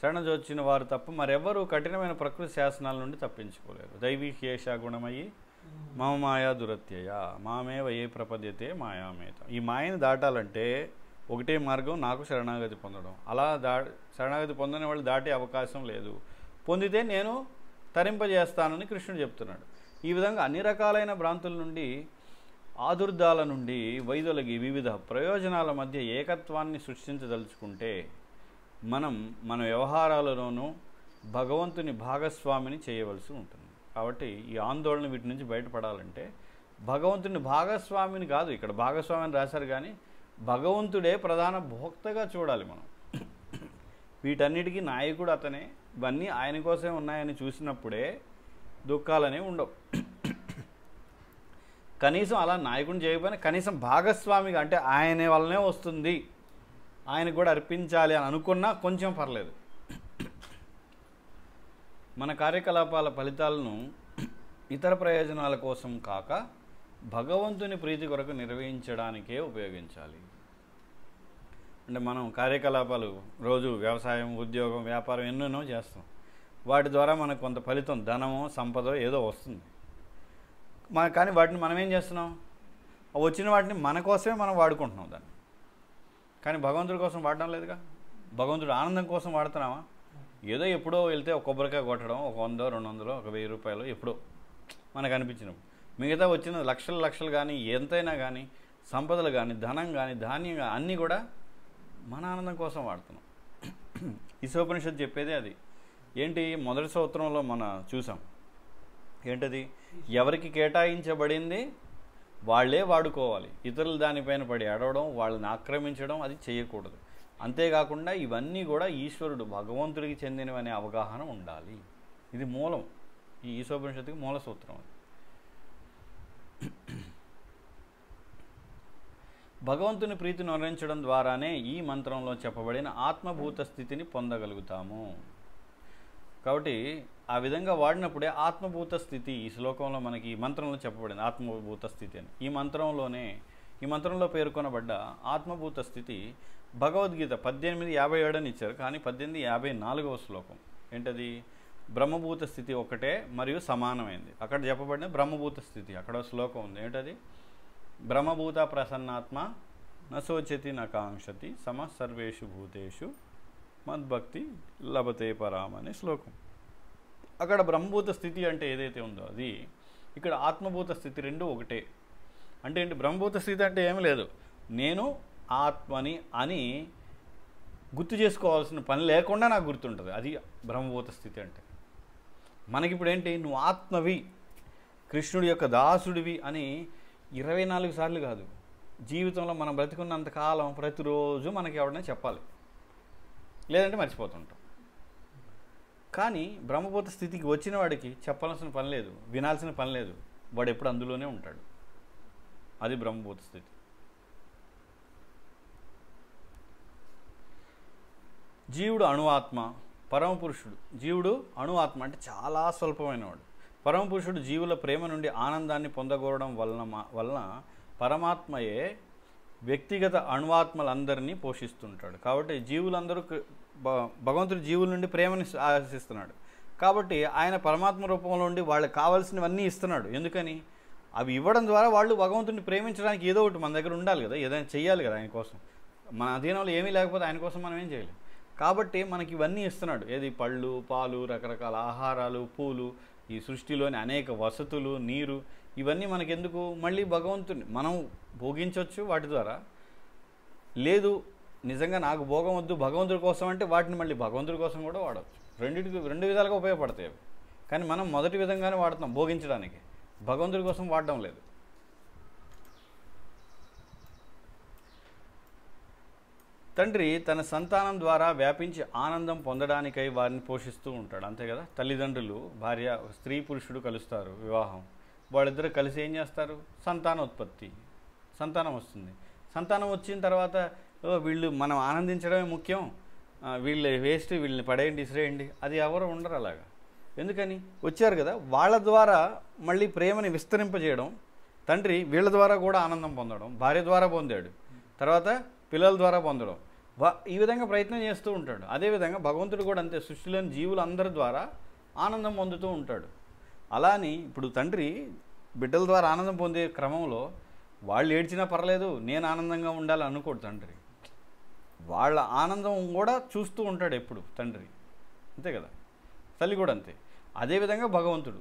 శరణజొచ్చిన వారు తప్ప మరెవ్వరూ కఠినమైన ప్రకృతి శాసనాల నుండి తప్పించుకోలేరు. దైవీ హేష గుణమయ్యి మమ మాయా దురత్యయ మామే వయే ప్రపద్యతే మాయామేత. ఈ మాయని దాటాలంటే ఒకటే మార్గం, నాకు శరణాగతి పొందడం. అలా శరణాగతి పొందని వాళ్ళు దాటే అవకాశం లేదు. పొందితే నేను తరింపజేస్తానని కృష్ణుడు చెప్తున్నాడు. ఈ విధంగా అన్ని రకాలైన భ్రాంతుల నుండి, ఆదుర్దాల నుండి వైదొలగి వివిధ ప్రయోజనాల మధ్య ఏకత్వాన్ని సృష్టించదలుచుకుంటే మన వ్యవహారాలలోనూ భగవంతుని భాగస్వామిని చేయవలసి ఉంటుంది. కాబట్టి ఈ ఆందోళన వీటి నుంచి బయటపడాలంటే భగవంతుని భాగస్వామిని కాదు, ఇక్కడ భాగస్వామిని రాశారు కానీ భగవంతుడే ప్రధాన భోక్తగా చూడాలి మనం. వీటన్నిటికీ నాయకుడు అతనే, ఇవన్నీ ఆయన కోసమే ఉన్నాయని చూసినప్పుడే దుఃఖాలనేవి ఉండవు. కనీసం అలా నాయకుడిని చేయకపోయినా కనీసం భాగస్వామిగా, అంటే ఆయన వల్లనే వస్తుంది, ఆయనకు కూడా అర్పించాలి అని అనుకున్నా కొంచెం పర్లేదు. మన కార్యకలాపాల ఫలితాలను ఇతర ప్రయోజనాల కోసం కాక భగవంతుని ప్రీతి కొరకు నిర్వహించడానికే ఉపయోగించాలి. అంటే మనం కార్యకలాపాలు రోజు వ్యవసాయం, ఉద్యోగం, వ్యాపారం ఎన్నెన్నో చేస్తాం. వాటి ద్వారా మనకు కొంత ఫలితం, ధనమో సంపదో ఏదో వస్తుంది. కానీ వాటిని మనం ఏం చేస్తున్నాం? వచ్చిన వాటిని మన కోసమే మనం వాడుకుంటున్నాం దాన్ని. కానీ భగవంతుడి కోసం వాడడం లేదుగా. భగవంతుడు ఆనందం కోసం వాడుతున్నామా? ఏదో ఎప్పుడో వెళ్తే ఒక కొబ్బరికాయ కొట్టడం, ఒక 100, 200, ఒక 1000 రూపాయలు ఎప్పుడో మనకు అనిపించినప్పుడు. మిగతా వచ్చిన లక్షలు కానీ, ఎంతైనా కానీ, సంపదలు కానీ, ధనం కానీ, ధాన్యం కానీ అన్నీ కూడా మన ఆనందం కోసం వాడుతున్నాం. ఈశోపనిషత్తు చెప్పేదే అది. ఏంటి? మొదటి సూత్రంలో మనం చూసాం. ఏంటది? ఎవరికి కేటాయించబడింది వాళ్ళే వాడుకోవాలి. ఇతరులు దానిపైన పడి అడవడం, వాళ్ళని ఆక్రమించడం అది చేయకూడదు. అంతేకాకుండా ఇవన్నీ కూడా ఈశ్వరుడు, భగవంతుడికి చెందినవనే అవగాహన ఉండాలి. ఇది మూలం, ఈ ఈశోపనిషత్తుకి మూల సూత్రం. భగవంతుని ప్రీతిని వర్ణించడం ద్వారానే ఈ మంత్రంలో చెప్పబడిన ఆత్మభూత స్థితిని పొందగలుగుతాము. కాబట్టి ఆ విధంగా వాడినప్పుడే ఆత్మభూత స్థితి, ఈ శ్లోకంలో మనకి ఈ మంత్రంలో చెప్పబడింది ఆత్మభూత స్థితి అని. ఈ మంత్రంలో పేర్కొనబడ్డ ఆత్మభూత స్థితి భగవద్గీత 18:57 అని ఇచ్చారు, కానీ 18:54వ శ్లోకం ఏంటది? బ్రహ్మభూత స్థితి ఒకటే మరియు సమానమైంది. అక్కడ చెప్పబడిన బ్రహ్మభూత స్థితి, అక్కడ శ్లోకం ఉంది. ఏంటది? బ్రహ్మభూత ప్రసన్నాత్మ నశోచతి నకాంక్షతి సమ సర్వేషు భూతేషు మద్భక్తి లభతే పరాం అనే శ్లోకం. అక్కడ బ్రహ్మభూత స్థితి అంటే ఏదైతే ఉందో అది, ఇక్కడ ఆత్మభూత స్థితి, రెండు ఒకటే. అంటే ఏంటి? బ్రహ్మభూత స్థితి అంటే ఏమి లేదు, నేను ఆత్మని అని గుర్తు చేసుకోవాల్సిన పని లేకుండా నాకు గుర్తుంటుంది. అది బ్రహ్మభూత స్థితి అంటే. మనకిప్పుడు ఏంటి? నువ్వు ఆత్మవి, కృష్ణుడి యొక్క దాసుడివి అని 24 సార్లు కాదు, జీవితంలో మనం బ్రతికున్నంతకాలం ప్రతిరోజు మనకి ఎవడైనా చెప్పాలి, లేదంటే మర్చిపోతుంటాం. కానీ బ్రహ్మభూత స్థితికి వచ్చిన వాడికి చెప్పాల్సిన పని లేదు, వినాల్సిన పని లేదు, వాడు ఎప్పుడు అందులోనే ఉంటాడు. అది బ్రహ్మభూత స్థితి. జీవుడు అణువాత్మ, పరమపురుషుడు. జీవుడు అణువాత్మ అంటే చాలా స్వల్పమైనవాడు. పరమపురుషుడు జీవుల ప్రేమ నుండి ఆనందాన్ని పొందగోరడం వలన పరమాత్మయే వ్యక్తిగత అణువాత్మలందరినీ పోషిస్తుంటాడు. కాబట్టి జీవులందరూ, భగవంతుడు జీవుల నుండి ప్రేమని ఆశిస్తున్నాడు. కాబట్టి ఆయన పరమాత్మ రూపంలో ఉండి వాళ్ళకి కావాల్సినవన్నీ ఇస్తున్నాడు. ఎందుకని? అవి ఇవ్వడం ద్వారా వాళ్ళు భగవంతుడిని ప్రేమించడానికి ఏదో ఒకటి మన దగ్గర ఉండాలి కదా, ఏదైనా చెయ్యాలి కదా ఆయన కోసం. మన అధీనంలో ఏమీ లేకపోతే ఆయన కోసం మనం ఏం చేయలేం. కాబట్టి మనకి ఇవన్నీ ఇస్తున్నాడు. ఏది? పళ్ళు, పాలు, రకరకాల ఆహారాలు, పూలు, ఈ సృష్టిలోని అనేక వసతులు, నీరు, ఇవన్నీ మనకెందుకు? మళ్ళీ భగవంతుని మనం భోగించవచ్చు వాటి ద్వారా. లేదు నిజంగా నాకు భోగం వద్దు భగవంతుడి కోసం అంటే వాటిని మళ్ళీ భగవంతుడి కోసం కూడా వాడవచ్చు. రెండు విధాలుగా ఉపయోగపడతాయి అవి. కానీ మనం మొదటి విధంగానే వాడుతున్నాం, భోగించడానికి, భగవంతుడి కోసం వాడడం లేదు. తండ్రి తన సంతానం ద్వారా వ్యాపించి ఆనందం పొందడానికై వారిని పోషిస్తూ ఉంటాడు, అంతే కదా. తల్లిదండ్రులు, భార్య, స్త్రీ పురుషుడు కలుస్తారు, వివాహం, వాళ్ళిద్దరు కలిసి ఏం చేస్తారు? సంతానోత్పత్తి, సంతానం వస్తుంది. సంతానం వచ్చిన తర్వాత వీళ్ళు మనం ఆనందించడమే ముఖ్యం, వీళ్ళు వేస్ట్, వీళ్ళని పడేయండి, ఇసిరేయండి, అది ఎవరు ఉండరు అలాగా. ఎందుకని? వచ్చారు కదా, వాళ్ళ ద్వారా మళ్ళీ ప్రేమని విస్తరింపజేయడం. తండ్రి వీళ్ళ ద్వారా కూడా ఆనందం పొందడం, భార్య ద్వారా పొందాడు, తర్వాత పిల్లల ద్వారా పొందడం, ఈ విధంగా ప్రయత్నం చేస్తూ ఉంటాడు. అదేవిధంగా భగవంతుడు కూడా అంతే, సృష్టిలోని జీవులందరి ద్వారా ఆనందం పొందుతూ ఉంటాడు. అలాని ఇప్పుడు తండ్రి బిడ్డల ద్వారా ఆనందం పొందే క్రమంలో వాళ్ళు ఏడ్చినా పర్లేదు, నేను ఆనందంగా ఉండాలి అనుకోడు తండ్రి. వాళ్ళ ఆనందం కూడా చూస్తూ ఉంటాడు ఎప్పుడు తండ్రి, అంతే కదా. తల్లి కూడా అంతే. అదేవిధంగా భగవంతుడు,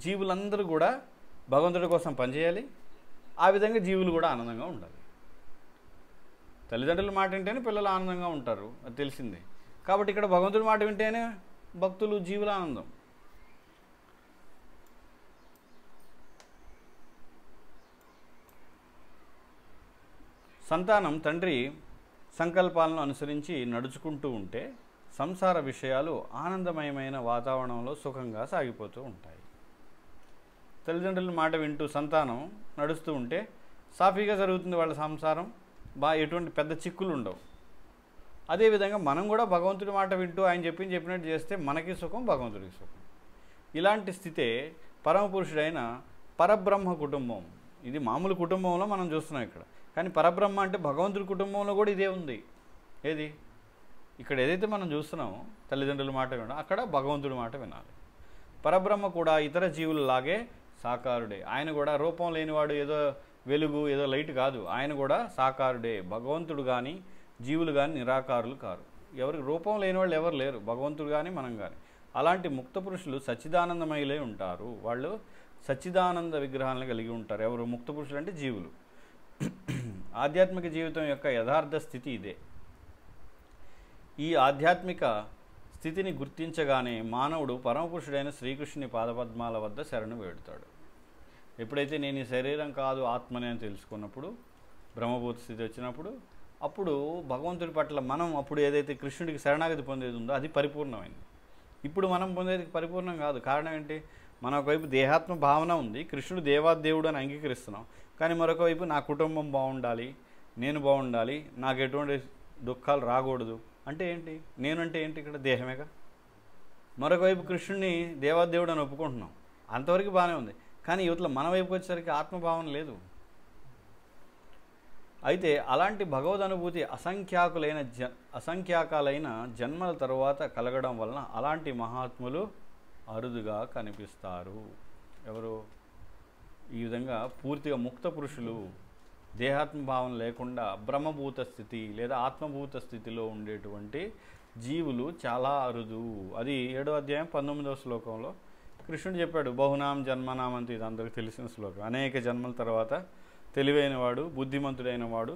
జీవులందరూ కూడా భగవంతుడి కోసం పనిచేయాలి, ఆ విధంగా జీవులు కూడా ఆనందంగా ఉండాలి. తల్లిదండ్రుల మాట వింటేనే పిల్లలు ఆనందంగా ఉంటారు, అది తెలిసిందే. కాబట్టి ఇక్కడ భగవంతుడి మాట వింటేనే భక్తులు, జీవుల ఆనందం. సంతానం తండ్రి సంకల్పాలను అనుసరించి నడుచుకుంటూ ఉంటే సంసార విషయాలు ఆనందమయమైన వాతావరణంలో సుఖంగా సాగిపోతూ ఉంటాయి. తల్లిదండ్రుల మాట వింటూ సంతానం నడుస్తూ ఉంటే సాఫీగా జరుగుతుంది వాళ్ళ సంసారం, ఎటువంటి పెద్ద చిక్కులు ఉండవు. అదేవిధంగా మనం కూడా భగవంతుడి మాట వింటూ ఆయన చెప్పినట్టు చేస్తే మనకి సుఖం, భగవంతుడికి సుఖం. ఇలాంటి స్థితే పరమపురుషుడైన పరబ్రహ్మ కుటుంబం. ఇది మామూలు కుటుంబంలో మనం చూస్తున్నాం ఇక్కడ, కానీ పరబ్రహ్మ అంటే భగవంతుడి కుటుంబంలో కూడా ఇదే ఉంది. ఏది? ఇక్కడ ఏదైతే మనం చూస్తున్నామో తల్లిదండ్రుల మాట వినాలి, అక్కడ భగవంతుడి మాట వినాలి. పరబ్రహ్మ కూడా ఇతర జీవులలాగే సాకారుడే. ఆయన కూడా రూపం లేనివాడు, ఏదో వెలుగు, ఏదో లైట్ కాదు. ఆయన కూడా సాకారుడే. భగవంతుడు కానీ జీవులు కానీ నిరాకారులు కారు. ఎవరికి రూపం లేని వాళ్ళు ఎవరు లేరు, భగవంతుడు కానీ మనం కానీ. అలాంటి ముక్త పురుషులు సచ్చిదానందమయులే ఉంటారు. వాళ్ళు సచ్చిదానంద విగ్రహాలను కలిగి ఉంటారు. ఎవరు? ముక్త పురుషులు అంటే జీవులు. ఆధ్యాత్మిక జీవితం యొక్క యథార్థ స్థితి ఇదే. ఈ ఆధ్యాత్మిక స్థితిని గుర్తించగానే మానవుడు పరమపురుషుడైన శ్రీకృష్ణుని పాదపద్మాల వద్ద శరణు వేడుతాడు. ఎప్పుడైతే నేను ఈ శరీరం కాదు ఆత్మని అని తెలుసుకున్నప్పుడు, బ్రహ్మభూత స్థితి వచ్చినప్పుడు, అప్పుడు భగవంతుడి పట్ల మనం అప్పుడు ఏదైతే కృష్ణుడికి శరణాగతి పొందేది ఉందో అది పరిపూర్ణమైంది. ఇప్పుడు మనం పొందేది పరిపూర్ణం కాదు. కారణం ఏంటి? మన ఒకవైపు దేహాత్మ భావన ఉంది, కృష్ణుడు దేవాదేవుడు అని అంగీకరిస్తున్నాం. కానీ మరొక వైపు నా కుటుంబం బాగుండాలి, నేను బాగుండాలి, నాకు ఎటువంటి దుఃఖాలు రాకూడదు అంటే ఏంటి? నేను అంటే ఏంటి? ఇక్కడ దేహమేగా. మరొక వైపు కృష్ణుడిని దేవాదేవుడు అని ఒప్పుకుంటున్నాం, అంతవరకు బాగానే ఉంది. కానీ యువతలో మన వైపుకి వచ్చేసరికి ఆత్మభావన లేదు. అయితే అలాంటి భగవద్ అనుభూతి అసంఖ్యాకాలైన జన్మల తరువాత కలగడం వలన అలాంటి మహాత్ములు అరుదుగా కనిపిస్తారు. ఎవరు? ఈ విధంగా పూర్తిగా ముక్త పురుషులు, దేహాత్మభావం లేకుండా బ్రహ్మభూత స్థితి లేదా ఆత్మభూత స్థితిలో ఉండేటువంటి జీవులు చాలా అరుదు. అది 7వ అధ్యాయం 19వ శ్లోకంలో కృష్ణుడు చెప్పాడు. బహునాం జన్మనామంతి, ఇది అందరికీ తెలిసిన శ్లోకం. అనేక జన్మల తర్వాత తెలివైనవాడు, బుద్ధిమంతుడైన వాడు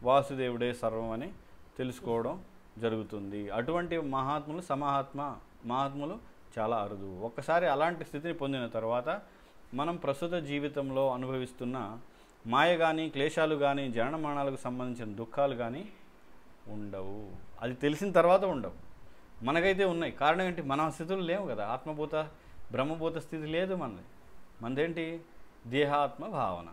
వాసుదేవుడే సర్వం అని తెలుసుకోవడం జరుగుతుంది. అటువంటి మహాత్ములు, మహాత్ములు చాలా అరుదు. ఒక్కసారి అలాంటి స్థితిని పొందిన తర్వాత మనం ప్రస్తుత జీవితంలో అనుభవిస్తున్న మాయ కానీ, క్లేశాలు కానీ, జనన మరణాలకు సంబంధించిన దుఃఖాలు కానీ ఉండవు. అది తెలిసిన తర్వాత ఉండవు. మనకైతే ఉన్నాయి. కారణం ఏంటి? మన స్థితులు లేవు కదా. ఆత్మభూత బ్రహ్మభూత స్థితి లేదు మనదేంటి? దేహాత్మ భావన.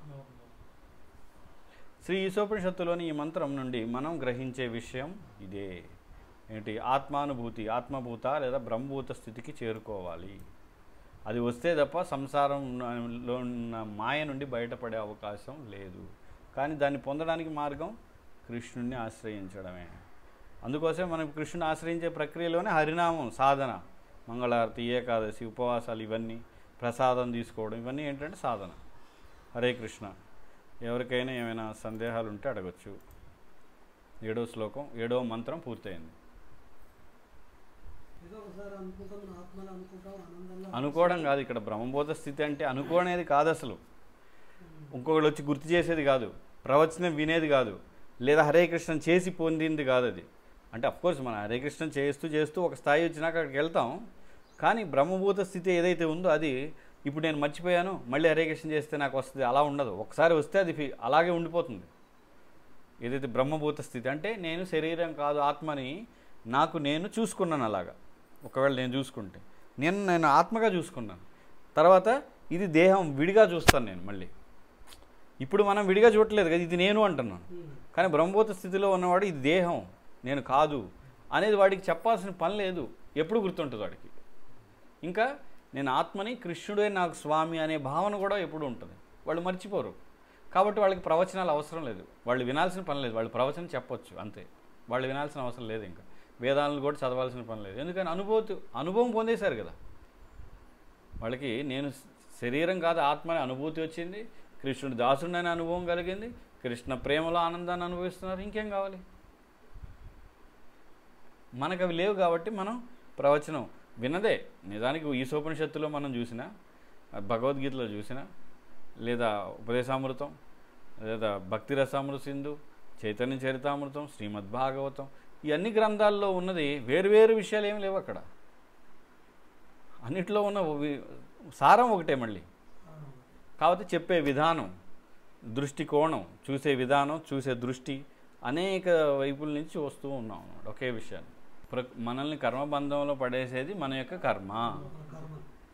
శ్రీ ఈశోపనిషత్తులోని ఈ మంత్రం నుండి మనం గ్రహించే విషయం ఇదే. ఏంటి? ఆత్మానుభూతి, ఆత్మభూత లేదా బ్రహ్మభూత స్థితికి చేరుకోవాలి. అది వస్తే తప్ప సంసారంలో ఉన్న మాయ నుండి బయటపడే అవకాశం లేదు. కానీ దాన్ని పొందడానికి మార్గం కృష్ణుడిని ఆశ్రయించడమే. అందుకోసం మనం కృష్ణుని ఆశ్రయించే ప్రక్రియలోనే హరినామం సాధన, మంగళారతి, ఏకాదశి, ఉపవాసాలు, ఇవన్నీ ప్రసాదం తీసుకోవడం, ఇవన్నీ ఏంటంటే సాధన. హరే కృష్ణ. ఎవరికైనా ఏమైనా సందేహాలు ఉంటే అడగచ్చు. 7వ శ్లోకం, 7వ మంత్రం పూర్తయింది. అనుకోవడం కాదు ఇక్కడ బ్రహ్మబోధ స్థితి అంటే. అనుకోనేది కాదు అసలు. ఇంకొకళ్ళు వచ్చి గుర్తు చేసేది కాదు, ప్రవచనం వినేది కాదు, లేదా హరే కృష్ణ చేసి పొందింది కాదు అది. అంటే అఫ్కోర్స్ మనం హరే కృష్ణ చేస్తూ ఒక స్థాయి వచ్చినాక అక్కడికి వెళ్తాం. కానీ బ్రహ్మభూత స్థితి ఏదైతే ఉందో అది ఇప్పుడు నేను మర్చిపోయాను, మళ్ళీ హరే కృష్ణ చేస్తే నాకు వస్తుంది, అలా ఉండదు. ఒకసారి వస్తే అది అలాగే ఉండిపోతుంది. ఏదైతే బ్రహ్మభూత స్థితి అంటే నేను శరీరం కాదు ఆత్మని నాకు నేను చూసుకున్నాను. అలాగా ఒకవేళ నేను చూసుకుంటే నేను ఆత్మగా చూసుకున్నాను. తర్వాత ఇది దేహం విడిగా చూస్తాను నేను మళ్ళీ. ఇప్పుడు మనం విడిగా చూడట్లేదు కదా, ఇది నేను అంటున్నాను. కానీ బ్రహ్మభూత స్థితిలో ఉన్నవాడు ఇది దేహం నేను కాదు అనేది వాడికి చెప్పాల్సిన పని లేదు. ఎప్పుడు గుర్తుంటుంది వాడికి. ఇంకా నేను ఆత్మని, కృష్ణుడే నాకు స్వామి అనే భావన కూడా ఎప్పుడు ఉంటుంది. వాళ్ళు మర్చిపోరు. కాబట్టి వాళ్ళకి ప్రవచనాలు అవసరం లేదు. వాళ్ళు వినాల్సిన పని లేదు. వాళ్ళు ప్రవచనం చెప్పొచ్చు అంతే. వాళ్ళు వినాల్సిన అవసరం లేదు. ఇంకా వేదాలను కూడా చదవాల్సిన పని లేదు. ఎందుకని అనుభవం పొందేశారు కదా. వాళ్ళకి నేను శరీరం కాదు ఆత్మ అనే అనుభూతి వచ్చింది. కృష్ణుడి దాసుడనే అనుభవం కలిగింది. కృష్ణ ప్రేమలో ఆనందాన్ని అనుభవిస్తున్నారు. ఇంకేం కావాలి? మనకు అవి లేవు కాబట్టి మనం ప్రవచనం విన్నదే. నిజానికి ఈశోపనిషత్తులో మనం చూసినా, భగవద్గీతలో చూసినా, లేదా ఉపదేశామృతం, లేదా భక్తి రసామృత సింధు, చైతన్య చరితామృతం, శ్రీమద్భాగవతం, ఈ అన్ని గ్రంథాల్లో ఉన్నది వేరువేరు విషయాలు ఏమి లేవు. అక్కడ అన్నిట్లో ఉన్న సారం ఒకటే మళ్ళీ. కాబట్టి చెప్పే విధానం, దృష్టికోణం, చూసే విధానం, చూసే దృష్టి అనేక వైపుల నుంచి వస్తూ ఉన్నాం అన్నమాట ఒకే విషయాన్ని. మనల్ని కర్మబంధంలో పడేసేది మన యొక్క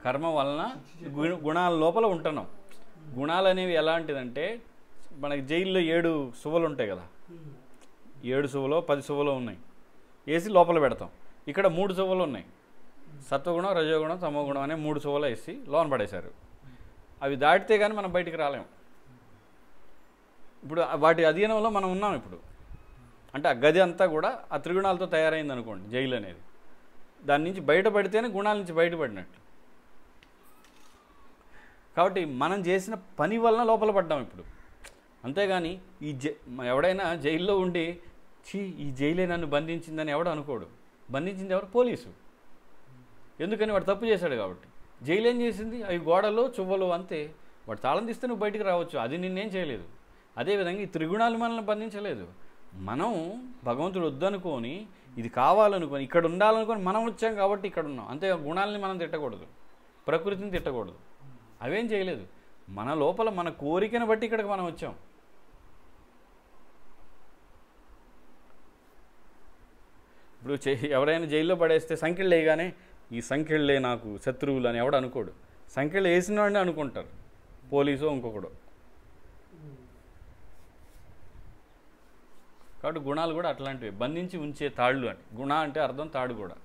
కర్మ వలన గుణాల లోపల ఉంటున్నాం. గుణాలు అనేవి ఎలాంటిదంటే, మనకి జైల్లో 7 సువ్వలు ఉంటాయి కదా, 7 సువ్వలో 10 సువ్వలో ఉన్నాయి, వేసి లోపల పెడతాం. ఇక్కడ 3 సువ్వలు ఉన్నాయి, సత్వగుణం, రజోగుణం, తమోగుణం అనే 3 సువ్వలు వేసి లోన పడేశారు. అవి దాటితే కానీ మనం బయటికి రాలేము. ఇప్పుడు వాటి అధీనంలో మనం ఉన్నాం ఇప్పుడు. అంటే ఆ గది అంతా కూడా ఆ త్రిగుణాలతో తయారైంది అనుకోండి జైలు అనేది. దాని నుంచి బయటపడితేనే గుణాల నుంచి బయటపడినట్టు. కాబట్టి మనం చేసిన పని వలన లోపల పడ్డాం ఇప్పుడు. అంతేగాని ఎవడైనా జైల్లో ఉండి ఈ జైలే నన్ను బంధించిందని ఎవడు అనుకోడు. బంధించింది ఎవరు? పోలీసు. ఎందుకని? వాడు తప్పు చేశాడు కాబట్టి. జైలు ఏం చేసింది? అవి గోడలు, చువ్వలు అంతే. వాడు తాళం తీస్తే నువ్వు బయటికి రావచ్చు, అది నిన్నేం చేయలేదు. అదేవిధంగా ఈ త్రిగుణాలు మనల్ని బంధించలేదు. మనం భగవంతుడు వద్దనుకొని, ఇది కావాలనుకొని, ఇక్కడ ఉండాలనుకొని మనం వచ్చాం కాబట్టి ఇక్కడ ఉన్నాం. అంతే. గుణాలని మనం తిట్టకూడదు, ప్రకృతిని తిట్టకూడదు, అవేం చేయలేదు. మన లోపల మన కోరికను బట్టి ఇక్కడికి మనం వచ్చాం. ఇప్పుడు ఎవరైనా జైల్లో పడేస్తే సంఖ్యలు వేయగానే ఈ సంఖ్యలే నాకు శత్రువులు అని ఎవడు అనుకోడు. సంఖ్యలు వేసిన వాడిని అనుకుంటారు, పోలీసు ఇంకొకడు. కాబట్టి గుణాలు కూడా అట్లాంటివి, బంధించి ఉంచే తాళ్ళు అని. గుణ అంటే అర్థం తాడు కూడా.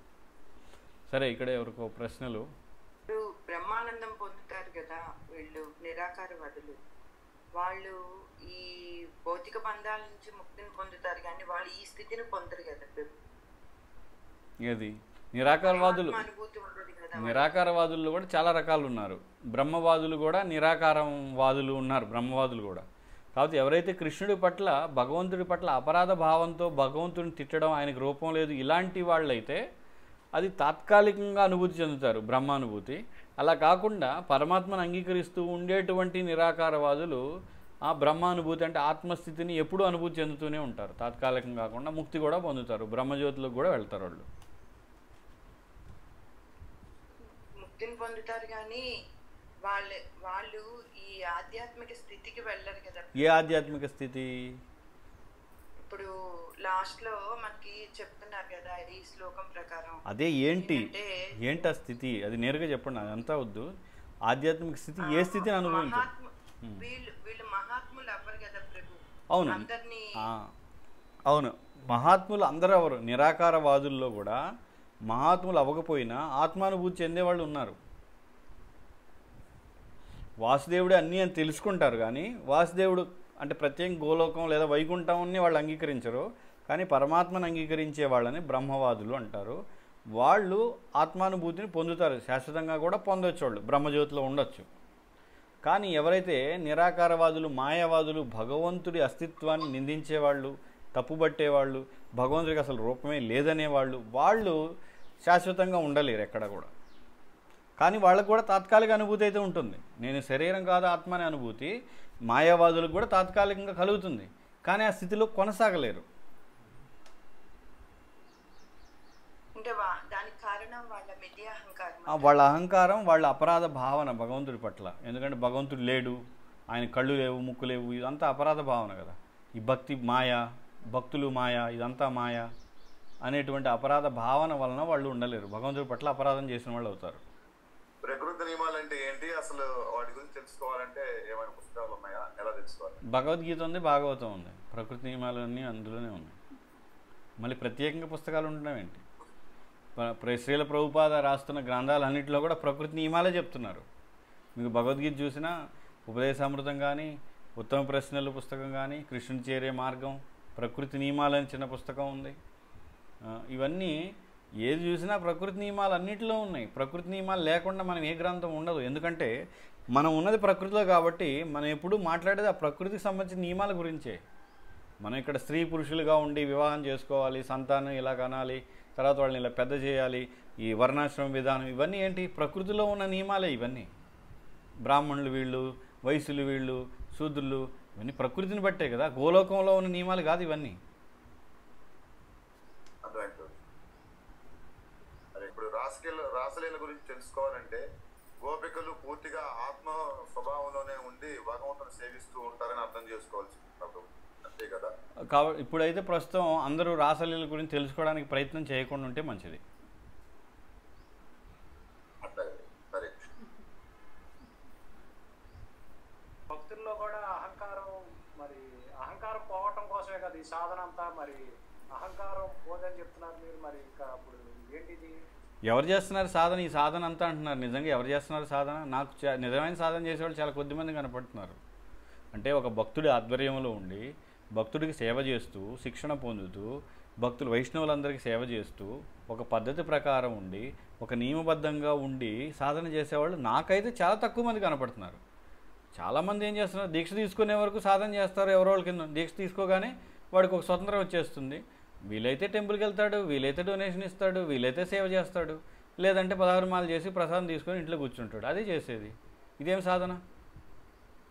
సరే, ఇక్కడ ఎవరికో ప్రశ్నలు. బ్రహ్మానందం పొందుతారు కదా వీళ్ళు నిరాకారవాదులు. వాళ్ళు ఈ భౌతిక బంధాల నుంచి ముక్తిని పొందుతారు, కానీ వాళ్ళు ఈ స్థితిని పొందరు కదా. ఏది నిరాకారవాదులు? నిరాకారవాదుల్లో కూడా చాలా రకాలు ఉన్నారు. బ్రహ్మవాదులు కూడా నిరాకారం వాదులు ఉన్నారు, బ్రహ్మవాదులు కూడా. కాబట్టి ఎవరైతే కృష్ణుడి పట్ల, భగవంతుడి పట్ల అపరాధ భావంతో భగవంతుడిని తిట్టడం, ఆయనకు రూపం లేదు, ఇలాంటి వాళ్ళైతే అది తాత్కాలికంగా అనుభూతి చెందుతారు, బ్రహ్మానుభూతి. అలా కాకుండా పరమాత్మను అంగీకరిస్తూ ఉండేటువంటి నిరాకారవాదులు ఆ బ్రహ్మానుభూతి అంటే ఆత్మస్థితిని ఎప్పుడూ అనుభూతి చెందుతూనే ఉంటారు. తాత్కాలికం కాకుండా ముక్తి కూడా పొందుతారు, బ్రహ్మజ్యోతిలోకి కూడా వెళ్తారు వాళ్ళు. ముక్తిని పొందుతారు, కానీ వాళ్ళు ఈ ఆధ్యాత్మిక స్థితికి వెళ్ళరు కదా. ఏ ఆధ్యాత్మిక స్థితి? ఇప్పుడు లాస్ట్ లో మనకి చెప్తున్నారు కదా ఈ శ్లోకం ప్రకారం. అదే ఏంటి ఆ స్థితి? అది నేరుగా చెప్పండి, అదంతా వద్దు. ఆధ్యాత్మిక స్థితి ఏ స్థితిని అనుభవించారు? వీళ్ళు మహాత్ములు అవ్వరు కదా ప్రభు. అవును, అవును, మహాత్ములు అందరూ ఎవరు? నిరాకారవాదుల్లో కూడా మహాత్ములు అవ్వకపోయినా ఆత్మానుభూతి చెందేవాళ్ళు ఉన్నారు. వాసుదేవుడే అన్నీ అని తెలుసుకుంటారు, కానీ వాసుదేవుడు అంటే ప్రత్యేక గోలోకం లేదా వైకుంఠాన్ని వాళ్ళు అంగీకరించరు. కానీ పరమాత్మను అంగీకరించే వాళ్ళని బ్రహ్మవాదులు అంటారు. వాళ్ళు ఆత్మానుభూతిని పొందుతారు, శాశ్వతంగా కూడా పొందొచ్చు, వాళ్ళు బ్రహ్మజ్యోతిలో ఉండొచ్చు. కానీ ఎవరైతే నిరాకారవాదులు, మాయావాదులు, భగవంతుడి అస్తిత్వాన్ని నిందించేవాళ్ళు, తప్పుబట్టేవాళ్ళు, భగవంతుడికి అసలు రూపమే లేదనేవాళ్ళు, వాళ్ళు శాశ్వతంగా ఉండలేరు ఎక్కడ కూడా. కానీ వాళ్ళకు కూడా తాత్కాలిక అనుభూతి అయితే ఉంటుంది. నేను శరీరం కాదు ఆత్మ అనే అనుభూతి మాయావాదులకు కూడా తాత్కాలికంగా కలుగుతుంది, కానీ ఆ స్థితిలో కొనసాగలేరు. వాళ్ళ అహంకారం, వాళ్ళ అపరాధ భావన భగవంతుడి పట్ల. ఎందుకంటే భగవంతుడు లేడు, ఆయన కళ్ళు లేవు, ముక్కు లేవు, ఇదంతా అపరాధ భావన కదా. ఈ భక్తి మాయ భక్తులు మాయ, ఇదంతా మాయ అనేటువంటి అపరాధ భావన వలన వాళ్ళు ఉండలేరు. భగవంతుడి పట్ల అపరాధం చేసిన వాళ్ళు అవుతారు. ప్రకృతి నియమాలు అంటే ఏంటి, అసలు వాటి గురించి తెలుసుకోవాలంటే ఏమైనా పుస్తకాలు ఉన్నాయా, ఎలా తెలుసుకోవాలి? భగవద్గీత ఉంది, భాగవతం ఉంది, ప్రకృతి నియమాలు అన్నీ అందులోనే ఉన్నాయి. మళ్ళీ ప్రత్యేకంగా పుస్తకాలు ఉండడం ఏంటి? శ్రీల ప్రభుపాద రాస్తున్న గ్రంథాలన్నింటిలో కూడా ప్రకృతి నియమాలే చెప్తున్నారు. మీకు భగవద్గీత చూసినా ఉపదేశామృతం కానీ, ఉత్తమ ప్రశ్నలు పుస్తకం కానీ, కృష్ణుని చేరే మార్గం, ప్రకృతి నియమాలని చిన్న పుస్తకం ఉంది. ఇవన్నీ ఏది చూసినా ప్రకృతి నియమాలు అన్నింటిలో ఉన్నాయి. ప్రకృతి నియమాలు లేకుండా మనం ఏ గ్రంథం ఉండదు. ఎందుకంటే మనం ఉన్నది ప్రకృతిలో కాబట్టి మనం ఎప్పుడూ మాట్లాడేది ఆ ప్రకృతికి సంబంధించిన నియమాల గురించే. మనం ఇక్కడ స్త్రీ పురుషులుగా ఉండి వివాహం చేసుకోవాలి, సంతానం ఇలా కనాలి, తర్వాత వాళ్ళని ఇలా పెద్ద చేయాలి, ఈ వర్ణాశ్రమ విధానం, ఇవన్నీ ఏంటి? ప్రకృతిలో ఉన్న నియమాలే ఇవన్నీ. బ్రాహ్మణులు వీళ్ళు, వైశ్యులు వీళ్ళు, శూద్రులు, ఇవన్నీ ప్రకృతిని బట్టే కదా, గోలోకంలో ఉన్న నియమాలు కాదు ఇవన్నీ. ఇప్పుడు రాసలీల గురించి తెలుసుకోవాలంటే గోపికలు పూర్తిగా ఆత్మ స్వభావంలోనే ఉండి భగవంతుని సేవిస్తూ ఉంటారని అర్థం చేసుకోవాల్సి అంతే కదా. ఇప్పుడైతే ప్రస్తుతం అందరూ రాసలీల గురించి తెలుసుకోవడానికి ప్రయత్నం చేయకుండా ఉంటే మంచిది. భక్తుల్లో కూడా అహంకారం పోవటం కోసమే కదా ఈ సాధన అంతా. మరి అహంకారం పోదని చెప్తున్నారు మీరు, మరి ఇంకా అప్పుడు ఏంటిది? ఎవరు చేస్తున్నారు సాధన? ఈ సాధన అంతా అంటున్నారు. నిజంగా ఎవరు చేస్తున్నారు సాధన? నాకు నిజమైన సాధన చేసేవాళ్ళు చాలా కొద్దిమంది కనపడుతున్నారు. అంటే ఒక భక్తుడి ఆధ్వర్యంలో ఉండి భక్తుడికి సేవ చేస్తూ, శిక్షణ పొందుతూ, భక్తులు వైష్ణవులందరికీ సేవ చేస్తూ, ఒక పద్ధతి ప్రకారం ఉండి, ఒక నియమబద్ధంగా ఉండి సాధన చేసేవాళ్ళు నాకైతే చాలా తక్కువ మంది కనపడుతున్నారు. చాలామంది ఏం చేస్తున్నారు, దీక్ష తీసుకునే వరకు సాధన చేస్తారు. ఎవరో వాళ్ళ కింద దీక్ష తీసుకోగానే వాడికి ఒక స్వతంత్రం వచ్చేస్తుంది. వీలైతే టెంపుల్కి వెళ్తాడు, వీలైతే డొనేషన్ ఇస్తాడు, వీలైతే సేవ చేస్తాడు, లేదంటే 16 మాలు చేసి ప్రసాదం తీసుకొని ఇంట్లో కూర్చుంటాడు. అదే చేసేది. ఇదేం సాధన?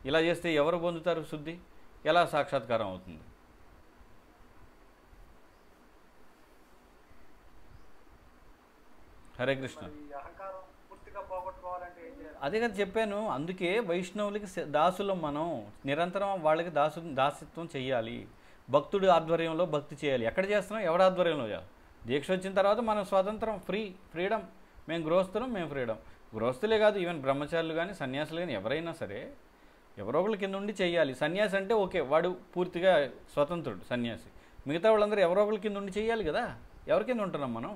ఇలా చేస్తే ఎవరు పొందుతారు శుద్ధి? ఎలా సాక్షాత్కారం అవుతుంది? హరే కృష్ణ. అదే కదా చెప్పాను. అందుకే వైష్ణవులకి దాసులం మనం. నిరంతరం వాళ్ళకి దాసత్వం చెయ్యాలి. భక్తుడి ఆధ్వర్యంలో భక్తి చేయాలి. ఎక్కడ చేస్తున్నాం? ఎవరి ఆధ్వర్యంలో చేయాలి? దీక్ష వచ్చిన తర్వాత మనం స్వాతంత్రం, ఫ్రీడమ్. మేము గృహస్థులం, మేము ఫ్రీడమ్. గృహస్థులే కాదు, ఈవెన్ బ్రహ్మచారులు కానీ సన్యాసులు కానీ ఎవరైనా సరే ఎవరో ఒకళ్ళ కింద ఉండి చెయ్యాలి. సన్యాసి అంటే ఓకే, వాడు పూర్తిగా స్వతంత్రుడు సన్యాసి. మిగతా వాళ్ళందరూ ఎవరో ఒకళ్ళ కింద ఉండి చెయ్యాలి కదా. ఎవరి కింద ఉంటున్నాం మనం?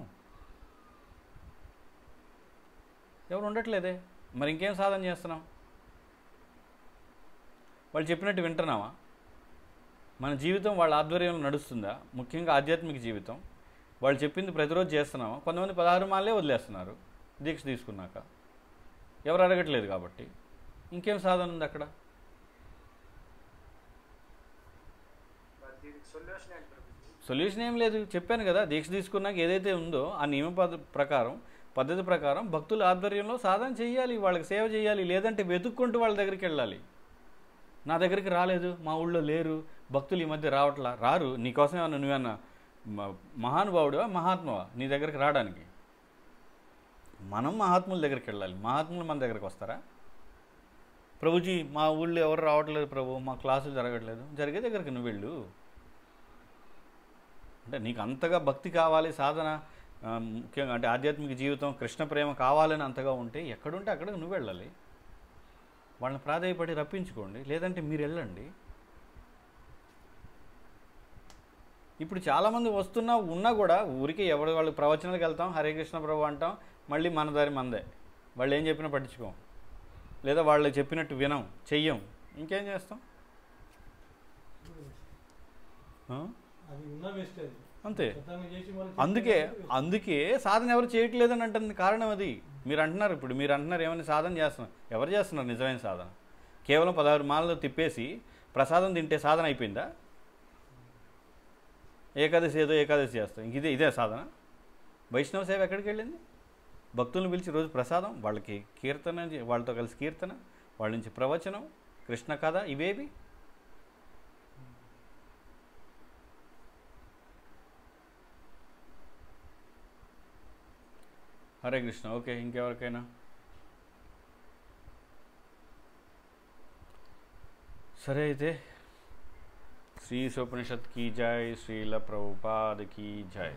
ఎవరు ఉండట్లేదే. మరి ఇంకేం సాధన చేస్తున్నాం? వాళ్ళు చెప్పినట్టు వింటున్నావా? మన జీవితం వాళ్ళ ఆధ్వర్యంలో నడుస్తుందా? ముఖ్యంగా ఆధ్యాత్మిక జీవితం వాళ్ళు చెప్పింది ప్రతిరోజు చేస్తున్నామా? కొంతమంది 16 మాలే వదిలేస్తున్నారు దీక్ష తీసుకున్నాక. ఎవరు అడగట్లేదు కాబట్టి ఇంకేం సాధన ఉంది అక్కడ? సొల్యూషన్ ఏం లేదు. చెప్పాను కదా, దీక్ష తీసుకున్నాక ఏదైతే ఉందో ఆ నియమ పద్ధతి ప్రకారం భక్తుల ఆధ్వర్యంలో సాధన చేయాలి, వాళ్ళకి సేవ చేయాలి. లేదంటే వెతుక్కుంటూ వాళ్ళ దగ్గరికి వెళ్ళాలి. నా దగ్గరికి రాలేదు, మా ఊళ్ళో లేరు, భక్తులు ఈ మధ్య రారు. నీకోసం ఏమన్నా నువ్వేమన్నా మహానుభావుడివా, మహాత్మవా నీ దగ్గరికి రావడానికి? మనం మహాత్ముల దగ్గరికి వెళ్ళాలి. మహాత్ములు మన దగ్గరికి వస్తారా? ప్రభుజీ మా ఊళ్ళో ఎవరు రావట్లేదు ప్రభు, మా క్లాసులు జరగట్లేదు. జరిగే దగ్గరికి నువ్వు వెళ్ళు. అంటే నీకు అంతగా భక్తి కావాలి, సాధన ముఖ్యంగా అంటే ఆధ్యాత్మిక జీవితం, కృష్ణ ప్రేమ కావాలని అంతగా ఉంటే ఎక్కడుంటే అక్కడ నువ్వు వెళ్ళాలి. వాళ్ళని ప్రాధాయపడి రప్పించుకోండి, లేదంటే మీరు వెళ్ళండి. ఇప్పుడు చాలామంది ఉన్నా కూడా ఊరికి ఎవరు వాళ్ళు ప్రవచనాలకు వెళ్తాం, హరే కృష్ణ ప్రభు అంటాం, మళ్ళీ మన దారి మందే. వాళ్ళు ఏం చెప్పినా పట్టించుకోం, లేదా వాళ్ళు చెప్పినట్టు వినం, చెయ్యం. ఇంకేం చేస్తాం? అంతే. అందుకే సాధన ఎవరు చేయట్లేదని అంటుంది. కారణం అది. మీరు అంటున్నారు ఏమైనా సాధన చేస్తున్నారు. ఎవరు చేస్తున్నారు నిజమైన సాధన? కేవలం 16 మాలలో తిప్పేసి ప్రసాదం తింటే సాధన అయిపోయిందా? ఏకాదశి చేస్తాం, ఇదే సాధన. వైష్ణవ సేవ ఎక్కడికి వెళ్ళింది? భక్తులను పిలిచి రోజు ప్రసాదం, వాళ్ళకి కీర్తన, వాళ్ళతో కలిసి కీర్తన, వాళ్ళ నుంచి ప్రవచనం, కృష్ణ కథ, ఇవేవి? హరే కృష్ణ. ఓకే, ఇంకెవరికైనా? సరే, అయితే श्री उपनिषद की जय, श्रील प्रभुपाद की जय।